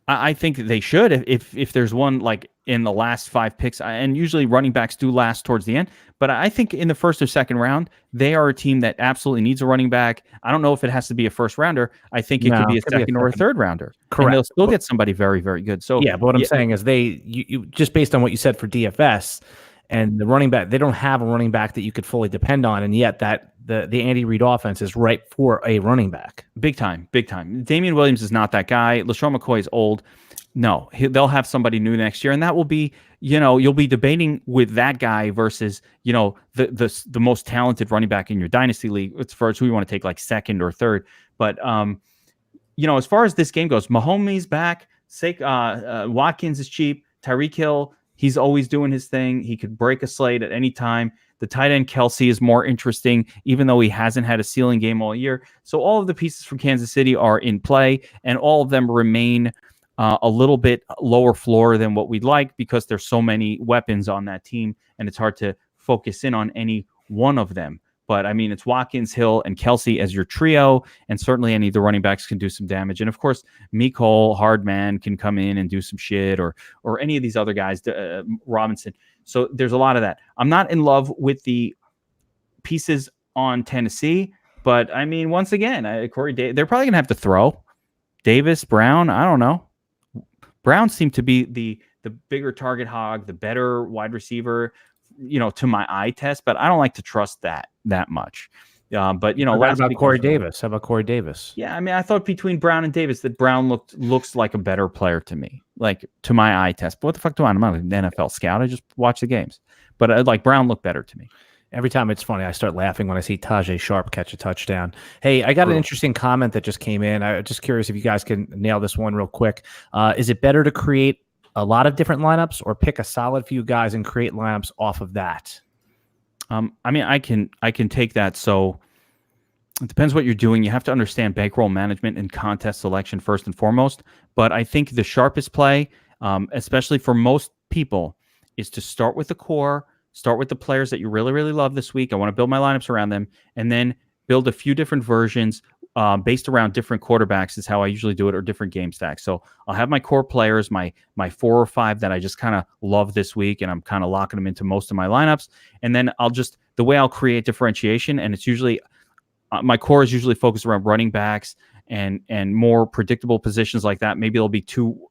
[SPEAKER 1] I think they should if there's one like in the last 5 picks, and usually running backs do last towards the end. But I think in the first or second round, they are a team that absolutely needs a running back. I don't know if it has to be a first rounder. I think it could be a second or a third rounder.
[SPEAKER 2] Correct.
[SPEAKER 1] And they'll still get somebody very, very good. So
[SPEAKER 2] yeah, but what I'm saying is you just based on what you said for DFS and the running back, they don't have a running back that you could fully depend on, and yet that the Andy Reid offense is ripe for a running back.
[SPEAKER 1] Big time. Damian Williams is not that guy. LaShawn McCoy is old. No, they'll have somebody new next year, and that will be, you'll be debating with that guy versus, the most talented running back in your dynasty league. It's first who you want to take, like second or third. But as far as this game goes, Mahomes back, Watkins is cheap, Tyreek Hill, he's always doing his thing. He could break a slate at any time. The tight end Kelsey is more interesting, even though he hasn't had a ceiling game all year. So all of the pieces from Kansas City are in play, and all of them remain a little bit lower floor than what we'd like because there's so many weapons on that team, and it's hard to focus in on any one of them. But I mean, it's Watkins, Hill, and Kelsey as your trio, and certainly any of the running backs can do some damage. And of course, Mecole Hardman can come in and do some shit, or any of these other guys, Robinson. So there's a lot of that. I'm not in love with the pieces on Tennessee, but I mean, once again, they're probably gonna have to throw. Davis, Brown, I don't know. Brown seemed to be the bigger target hog, the better wide receiver, to my eye test, but I don't like to trust that much. But
[SPEAKER 2] how about Corey Davis?
[SPEAKER 1] Yeah, I mean, I thought between Brown and Davis that Brown looks like a better player to me, like to my eye test. But what the fuck do I? I'm not an NFL scout. I just watch the games. But like Brown looked better to me.
[SPEAKER 2] Every time it's funny, I start laughing when I see Tajay Sharp catch a touchdown. Hey, I got an interesting comment that just came in. I'm just curious if you guys can nail this one real quick. Is it better to create a lot of different lineups or pick a solid few guys and create lineups off of that?
[SPEAKER 1] I mean, I can take that. So it depends what you're doing. You have to understand bankroll management and contest selection first and foremost. But I think the sharpest play, especially for most people, is to start with the core. Start with the players that you really, really love this week. I want to build my lineups around them, and then build a few different versions based around different quarterbacks is how I usually do it, or different game stacks. So I'll have my core players, my 4 or 5 that I just kind of love this week, and I'm kind of locking them into most of my lineups. And then the way I'll create differentiation, and it's usually my core is usually focused around running backs and more predictable positions like that. Maybe there'll be two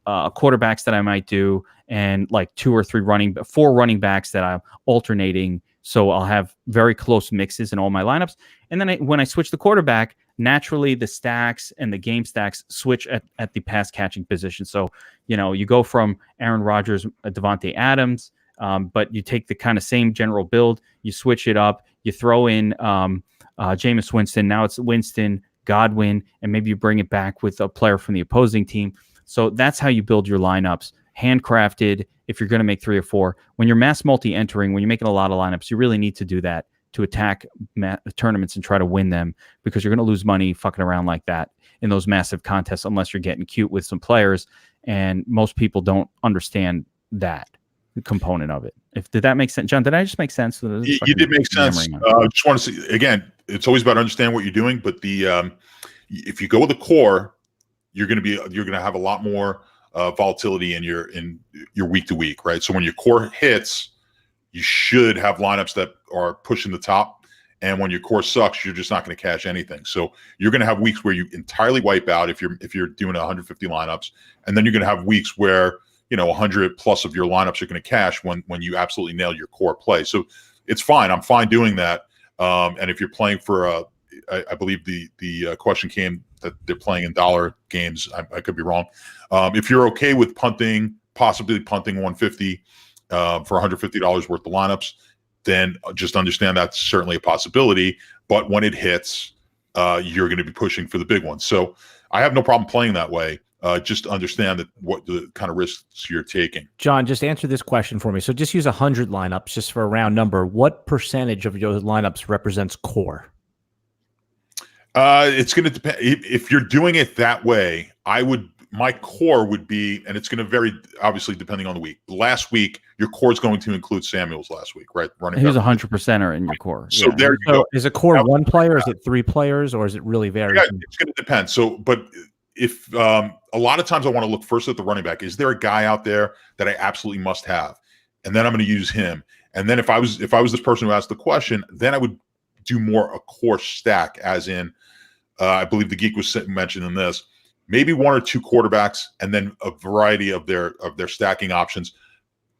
[SPEAKER 1] quarterbacks that I might do, and like 4 running backs that I'm alternating. So I'll have very close mixes in all my lineups. And then when I switch the quarterback, naturally the stacks and the game stacks switch at the pass catching position. So, you go from Aaron Rodgers, Devontae Adams, but you take the kind of same general build, you switch it up, you throw in Jameis Winston. Now it's Winston, Godwin, and maybe you bring it back with a player from the opposing team. So that's how you build your lineups, handcrafted. If you're going to make 3 or 4, when you're mass multi-entering, when you're making a lot of lineups, you really need to do that to attack tournaments and try to win them, because you're going to lose money fucking around like that in those massive contests unless you're getting cute with some players. And most people don't understand that component of it. Did that make sense, John? Did I just make sense?
[SPEAKER 3] You did make sense. Just want to say again, it's always about understanding what you're doing, but if you go with the core, you're going to have a lot more volatility in your week to week, right? So when your core hits, you should have lineups that are pushing the top, and when your core sucks, you're just not going to cash anything. So you're going to have weeks where you entirely wipe out if you're doing 150 lineups, and then you're going to have weeks where 100 plus of your lineups are going to cash when you absolutely nail your core play. So it's fine. I'm fine doing that. And if you're playing for I believe the question came that they're playing in dollar games. I could be wrong. If you're okay with possibly punting 150 for $150 worth of lineups, then just understand that's certainly a possibility. But when it hits, you're going to be pushing for the big one. So I have no problem playing that way. Just understand that what the kind of risks you're taking.
[SPEAKER 2] John, just answer this question for me. So just use 100 lineups just for a round number. What percentage of your lineups represents core?
[SPEAKER 3] It's going to depend. If you're doing it that way, my core would be, and it's going to vary obviously depending on the week. Last week, your core is going to include Samuels last week, right?
[SPEAKER 1] He was 100%er in your core.
[SPEAKER 3] So there you go.
[SPEAKER 2] Is a core one player? Is it 3 players, or is it really vary?
[SPEAKER 3] Yeah, it's going to depend. So, but if a lot of times I want to look first at the running back. Is there a guy out there that I absolutely must have? And then I'm going to use him. And then if I was this person who asked the question, then I would do more a core stack, as in I believe the Geek was mentioning this, maybe 1 or 2 quarterbacks, and then a variety of their stacking options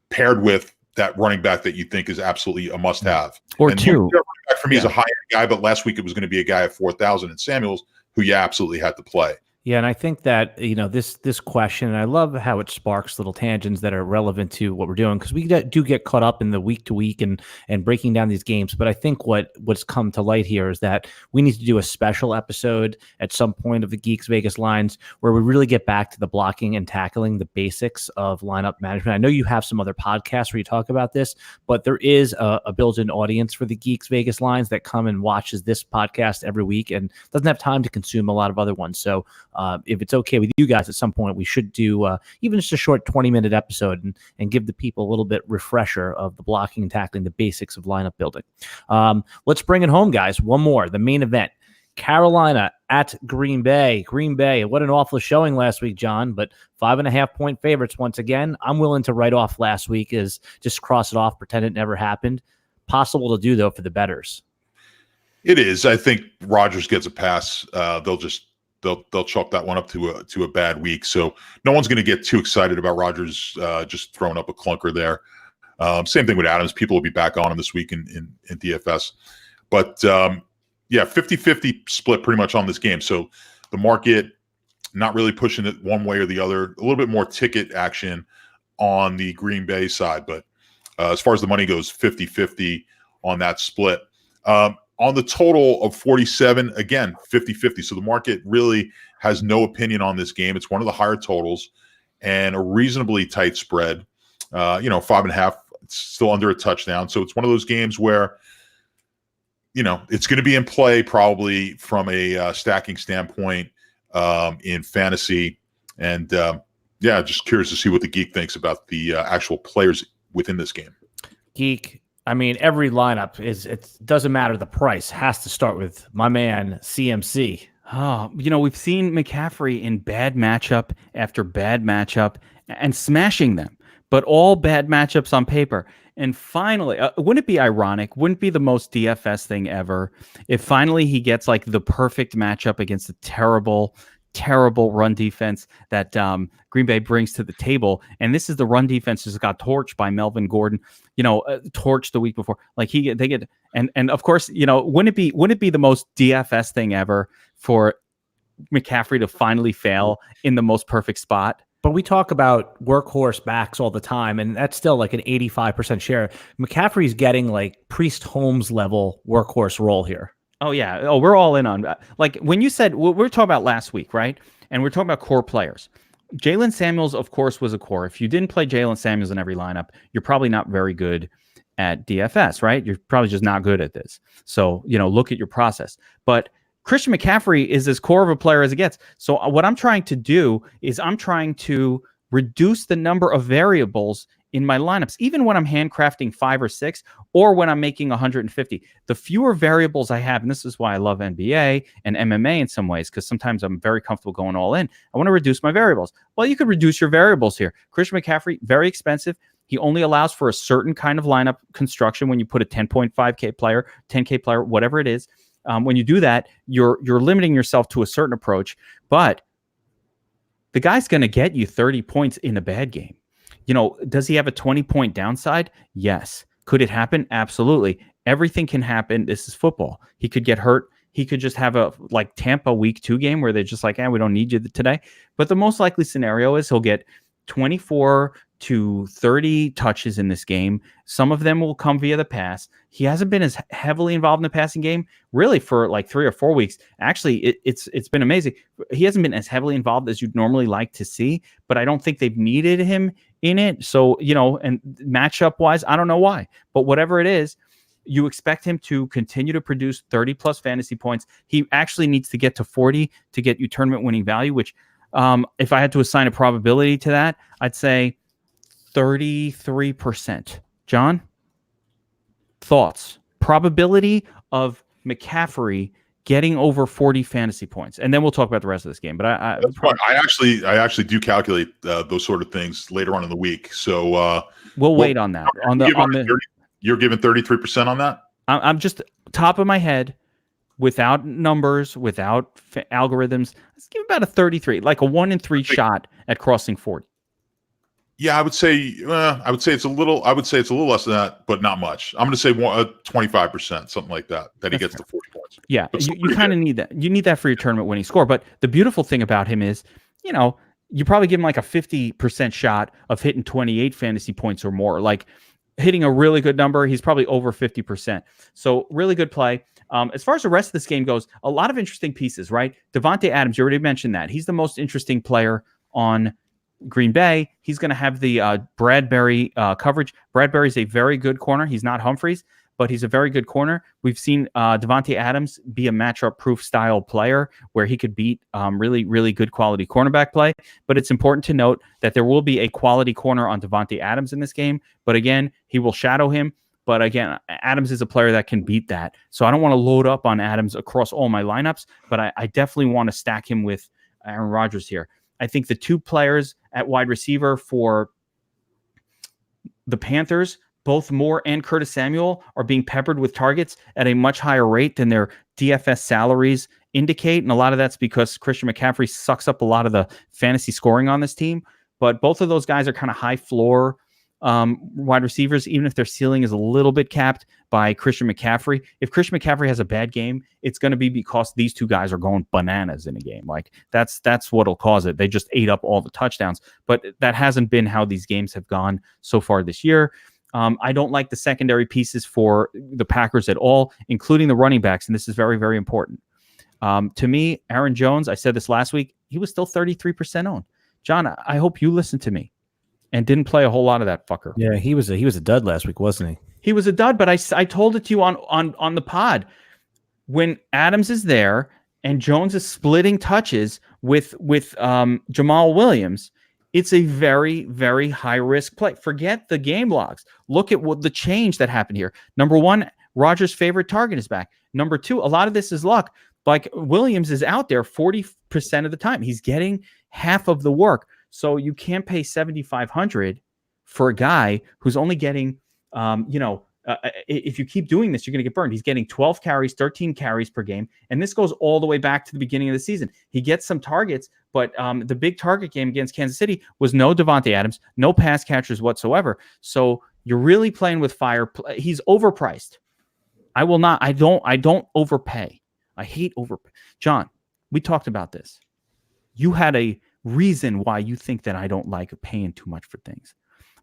[SPEAKER 3] paired with that running back that you think is absolutely a must-have.
[SPEAKER 1] Or
[SPEAKER 3] and
[SPEAKER 1] 2.
[SPEAKER 3] Running back for me is a high-end guy, but last week it was going to be a guy at 4,000 in Samuels, who you absolutely had to play.
[SPEAKER 2] Yeah, and I think that this question, and I love how it sparks little tangents that are relevant to what we're doing, because we do get caught up in the week to week and breaking down these games. But I think what's come to light here is that we need to do a special episode at some point of the Geeks Vegas Lines where we really get back to the blocking and tackling, the basics of lineup management. I know you have some other podcasts where you talk about this, but there is a built-in audience for the Geeks Vegas Lines that come and watches this podcast every week and doesn't have time to consume a lot of other ones. So if it's okay with you guys, at some point we should do even just a short 20-minute episode and give the people a little bit refresher of the blocking and tackling, the basics of lineup building. Let's bring it home, guys. One more, the main event. Carolina at Green Bay. Green Bay, what an awful showing last week, John, but 5.5-point favorites once again. I'm willing to write off last week as just cross it off, pretend it never happened. Possible to do, though, for the bettors.
[SPEAKER 3] It is. I think Rodgers gets a pass. They'll chalk that one up to a bad week. So no one's going to get too excited about Rodgers just throwing up a clunker there. Same thing with Adams. People will be back on him this week in DFS. But 50-50 split pretty much on this game. So the market not really pushing it one way or the other. A little bit more ticket action on the Green Bay side. But as far as the money goes, 50-50 on that split. On the total of 47, again, 50-50. So the market really has no opinion on this game. It's one of the higher totals and a reasonably tight spread. 5.5, it's still under a touchdown. So it's one of those games where, it's going to be in play probably from a stacking standpoint in fantasy. And just curious to see what the Geek thinks about the actual players within this game.
[SPEAKER 2] Geek. I mean, every lineup it doesn't matter. The price has to start with my man, CMC.
[SPEAKER 1] Oh, we've seen McCaffrey in bad matchup after bad matchup and smashing them, but all bad matchups on paper. And finally, wouldn't it be ironic? Wouldn't it be the most DFS thing ever if finally he gets like the perfect matchup against a terrible run defense that Green Bay brings to the table, and this is the run defense that got torched by Melvin Gordon, torched the week before. Like they get, and of course, wouldn't it be the most DFS thing ever for McCaffrey to finally fail in the most perfect spot?
[SPEAKER 2] But we talk about workhorse backs all the time, and that's still like an 85% share. McCaffrey's getting like Priest Holmes level workhorse role here.
[SPEAKER 1] Oh, yeah. Oh, we're all in on that. Like when you said, we were talking about last week, right? And we're talking about core players. Jalen Samuels, of course, was a core. If you didn't play Jalen Samuels in every lineup, you're probably not very good at DFS, right? You're probably just not good at this. So, look at your process. But Christian McCaffrey is as core of a player as it gets. So what I'm trying to do is I'm trying to reduce the number of variables in my lineups, even when I'm handcrafting 5 or 6, or when I'm making 150. The fewer variables I have, and this is why I love NBA and MMA in some ways, because sometimes I'm very comfortable going all in. I want to reduce my variables. Well, you could reduce your variables here. Christian McCaffrey, very expensive. He only allows for a certain kind of lineup construction when you put a 10.5K player, 10K player, whatever it is. When you do that, you're limiting yourself to a certain approach, but the guy's going to get you 30 points in a bad game. Does he have a 20-point downside? Yes. Could it happen? Absolutely. Everything can happen. This is football. He could get hurt. He could just have a like Tampa week 2 game where they're just like, we don't need you today. But the most likely scenario is he'll get 24 to 30 touches in this game. Some of them will come via the pass. He hasn't been as heavily involved in the passing game really for like 3 or 4 weeks. Actually, it's been amazing. He hasn't been as heavily involved as you'd normally like to see, but I don't think they've needed him in it. So, and matchup wise, I don't know why, but whatever it is, you expect him to continue to produce 30 plus fantasy points. He actually needs to get to 40 to get you tournament winning value, which if I had to assign a probability to that, I'd say 33%. John, thoughts? Probability of McCaffrey getting over 40 fantasy points, and then we'll talk about the rest of this game. But
[SPEAKER 3] I actually do calculate those sort of things later on in the week. So
[SPEAKER 1] we'll wait on that.
[SPEAKER 3] You're giving 33% on that.
[SPEAKER 1] I'm just top of my head, without numbers, without algorithms. Let's give about a 33, like a 1 in 3 shot at crossing 40.
[SPEAKER 3] Yeah, I would say it's a little less than that, but not much. I'm going to say 25%, something like that he gets the 40 points.
[SPEAKER 1] Yeah, you kind of need that. You need that for your tournament winning score. But the beautiful thing about him is, you probably give him like a 50% shot of hitting 28 fantasy points or more. Like hitting a really good number, he's probably over 50%. So really good play. As far as the rest of this game goes, a lot of interesting pieces, right? Davante Adams, you already mentioned that. He's the most interesting player on Green Bay. He's going to have the Bradbury coverage. Bradbury's a very good corner. He's not Humphreys, but he's a very good corner. We've seen Davante Adams be a matchup-proof style player where he could beat really, really good quality cornerback play. But it's important to note that there will be a quality corner on Davante Adams in this game. But again, he will shadow him. But again, Adams is a player that can beat that. So I don't want to load up on Adams across all my lineups, but I definitely want to stack him with Aaron Rodgers here. I think the two players at wide receiver for the Panthers, both Moore and Curtis Samuel, are being peppered with targets at a much higher rate than their DFS salaries indicate. And a lot of that's because Christian McCaffrey sucks up a lot of the fantasy scoring on this team. But both of those guys are kind of high floor wide receivers, even if their ceiling is a little bit capped by Christian McCaffrey. If Christian McCaffrey has a bad game, it's going to be because these two guys are going bananas in a game. Like that's what'll cause it. They just ate up all the touchdowns, but that hasn't been how these games have gone so far this year. I don't like the secondary pieces for the Packers at all, including the running backs, and this is very, very important. To me, Aaron Jones, I said this last week, he was still 33% owned. John, I hope you listened to me and didn't play a whole lot of that fucker.
[SPEAKER 2] Yeah, he was a dud last week, wasn't he?
[SPEAKER 1] He was a dud, but I told it to you on the pod. When Adams is there and Jones is splitting touches with Jamal Williams, it's a very, very high-risk play. Forget the game logs. Look at what the change that happened here. Number one, Rodgers' favorite target is back. Number two, a lot of this is luck. Like Williams is out there 40% of the time. He's getting half of the work. So you can't pay $7,500 for a guy who's only getting, if you keep doing this, you're going to get burned. He's getting 12 carries, 13 carries per game. And this goes all the way back to the beginning of the season. He gets some targets, but the big target game against Kansas City was no Davante Adams, no pass catchers whatsoever. So you're really playing with fire. He's overpriced. I don't overpay. I hate overpay. John, we talked about this. You had a reason why you think that I don't like paying too much for things,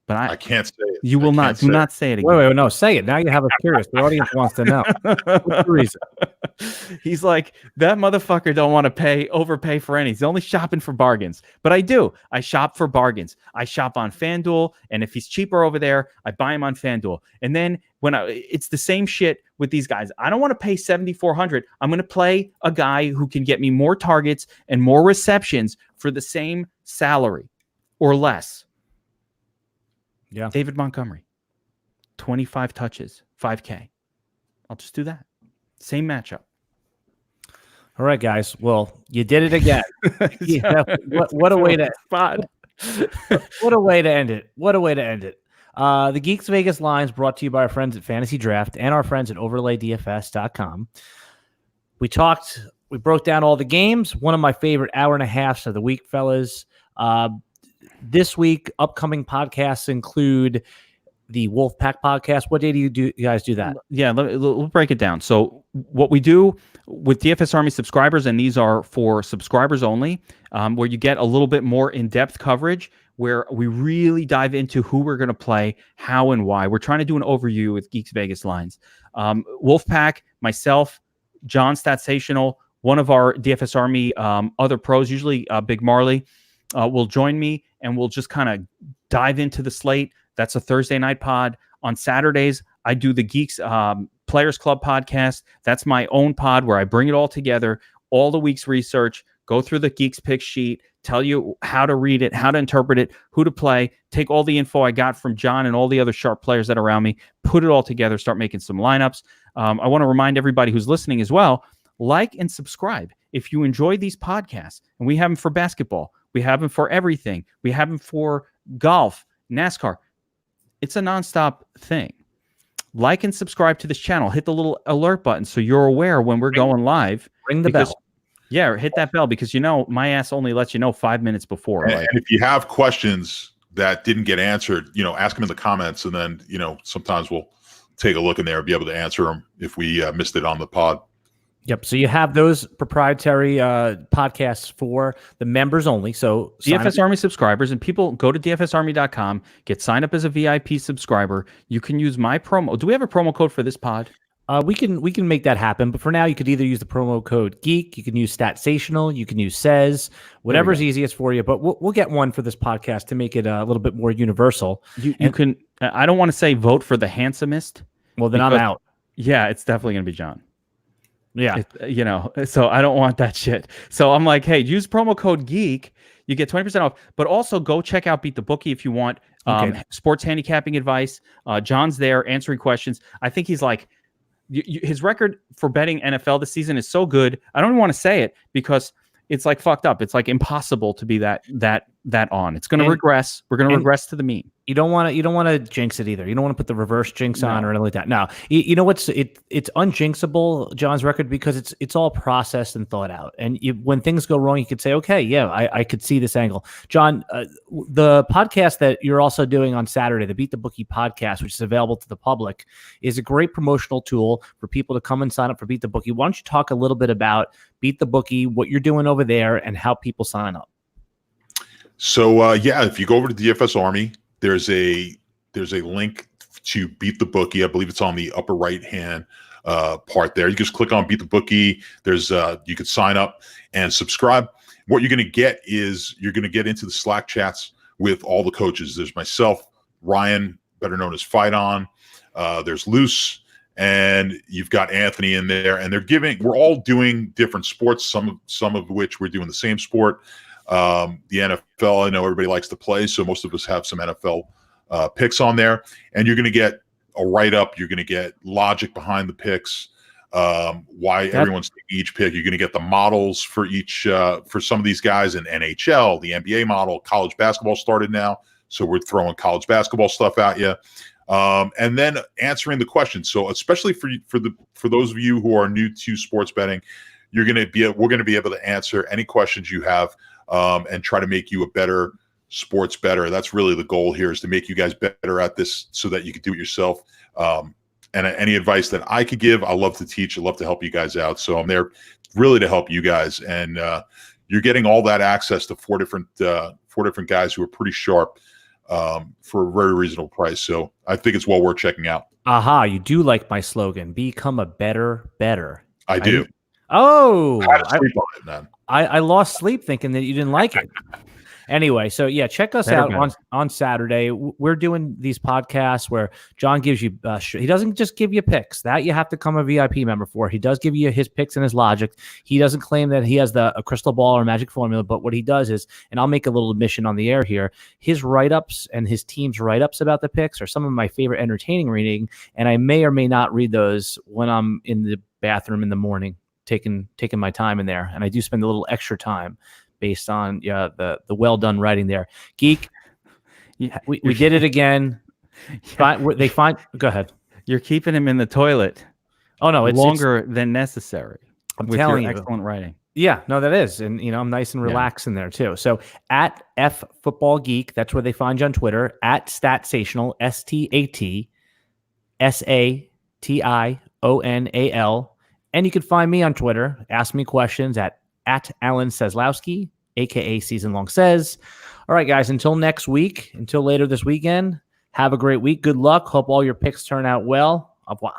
[SPEAKER 1] but I can't say it. You will not. Do not say it again.
[SPEAKER 2] Wait, no, say it now. You have us curious. The audience wants to know. What's the reason?
[SPEAKER 1] He's like, that motherfucker don't want to overpay for anything. He's only shopping for bargains. But I do. I shop for bargains. I shop on FanDuel, and if he's cheaper over there, I buy him on FanDuel. And then it's the same shit with these guys. I don't want to pay $7,400. I'm going to play a guy who can get me more targets and more receptions for the same salary or less.
[SPEAKER 2] Yeah.
[SPEAKER 1] David Montgomery, 25 touches, 5K. I'll just do that. Same matchup.
[SPEAKER 2] All right, guys. Well, you did it again. What a way to What a way to end it. What a way to end it. The Geeks Vegas lines brought to you by our friends at Fantasy Draft and our friends at OverlayDFS.com. We broke down all the games. One of my favorite hour and a halves of the week, fellas. This week, upcoming podcasts include the Wolfpack podcast. What day do you guys do that?
[SPEAKER 1] Yeah, we'll break it down. So what we do with DFS Army subscribers, and these are for subscribers only, where you get a little bit more in-depth coverage, where we really dive into who we're going to play, how and why. We're trying to do an overview with Geeks Vegas lines. Wolfpack, myself, John Statsational, one of our DFS Army other pros, usually Big Marley, will join me, and we'll just kind of dive into the slate. That's a Thursday night pod. On Saturdays, I do the Geeks Players Club podcast. That's my own pod where I bring it all together, all the week's research, go through the Geeks pick sheet, tell you how to read it, how to interpret it, who to play, take all the info I got from John and all the other sharp players that are around me, put it all together, start making some lineups. I want to remind everybody who's listening as well, like and subscribe. If you enjoy these podcasts, and we have them for basketball, we have them for everything. We have them for golf, NASCAR. It's a nonstop thing. Like and subscribe to this channel. Hit the little alert button so you're aware when we're going live.
[SPEAKER 2] Ring the bell.
[SPEAKER 1] Yeah, hit that bell because my ass only lets you know 5 minutes before.
[SPEAKER 3] And if you have questions, that didn't get answered, ask them in the comments, and then, sometimes we'll take a look in there and be able to answer them if we missed it on the pod.
[SPEAKER 2] Yep. So you have those proprietary podcasts for the members only. So
[SPEAKER 1] DFS Army subscribers, and people go to dfsarmy.com, get signed up as a VIP subscriber. You can use my promo. Do we have a promo code for this pod?
[SPEAKER 2] We can make that happen, but for now, you could either use the promo code Geek, you can use Statsational, you can use Says, whatever's easiest for you. But we'll get one for this podcast to make it a little bit more universal.
[SPEAKER 1] You can. I don't want to say vote for the handsomest.
[SPEAKER 2] Well, then I'm out.
[SPEAKER 1] Yeah, it's definitely going to be John.
[SPEAKER 2] Yeah,
[SPEAKER 1] so I don't want that shit. So I'm like, hey, use promo code Geek. You get 20% off, but also go check out Beat the Bookie if you want sports handicapping advice. John's there answering questions. I think he's like, his record for betting NFL this season is so good. I don't even want to say it because it's like fucked up. It's like impossible to be that on. It's going to regress. We're going to regress to the mean.
[SPEAKER 2] You don't want to jinx it either. You don't want to put the reverse jinx on or anything like that. No, you know what's it's unjinxable, John's record, because it's all processed and thought out. And when things go wrong, you could say, okay, yeah, I could see this angle. John, the podcast that you're also doing on Saturday, the Beat the Bookie podcast, which is available to the public, is a great promotional tool for people to come and sign up for Beat the Bookie. Why don't you talk a little bit about Beat the Bookie, what you're doing over there, and how people sign up?
[SPEAKER 3] So if you go over to DFS Army, there's a link to Beat the Bookie. I believe it's on the upper right hand part there. You just click on Beat the Bookie. There's you could sign up and subscribe. What you're going to get is you're going to get into the Slack chats with all the coaches. There's myself, Ryan, better known as Fight On. There's Luce, and you've got Anthony in there. And we're all doing different sports. Some of which we're doing the same sport. The NFL, I know everybody likes to play, so most of us have some NFL picks on there, and you're going to get a write-up. You're going to get logic behind the picks, why everyone's taking each pick. You're going to get the models for each for some of these guys in NHL, the NBA model. College basketball started now, so we're throwing college basketball stuff at you, and then answering the questions. So especially for those of you who are new to sports betting, we're going to be able to answer any questions you have. And try to make you a better sports bettor. That's really the goal here, is to make you guys better at this so that you can do it yourself. And any advice that I could give, I love to teach. I love to help you guys out. So I'm there really to help you guys. And you're getting all that access to four different guys who are pretty sharp for a very reasonable price. So I think it's well worth checking out.
[SPEAKER 2] Aha, you do like my slogan, become a better bettor.
[SPEAKER 3] I do.
[SPEAKER 2] Oh,
[SPEAKER 3] I had to sleep on it, man.
[SPEAKER 2] I lost sleep thinking that you didn't like it. Anyway, so yeah, check us out on Saturday. We're doing these podcasts where John gives you, he doesn't just give you picks. That you have to become a VIP member for. He does give you his picks and his logic. He doesn't claim that he has a crystal ball or magic formula, but what he does is, and I'll make a little admission on the air here, his write-ups and his team's write-ups about the picks are some of my favorite entertaining reading, and I may or may not read those when I'm in the bathroom in the morning. Taking my time in there, and I do spend a little extra time based on the well done writing there. Geek, we did it again. Go ahead.
[SPEAKER 1] You're keeping him in the toilet.
[SPEAKER 2] Oh no, it's
[SPEAKER 1] longer than necessary.
[SPEAKER 2] I'm telling you,
[SPEAKER 1] excellent writing.
[SPEAKER 2] Yeah, no, that is, and I'm nice and relaxed in there too. So at F Football Geek, that's where they find you on Twitter. At Statsational, StatSational. And you can find me on Twitter. Ask me questions at Alan Seslowski, a.k.a. Season Long Says. All right, guys, until next week, until later this weekend, have a great week. Good luck. Hope all your picks turn out well. Au revoir.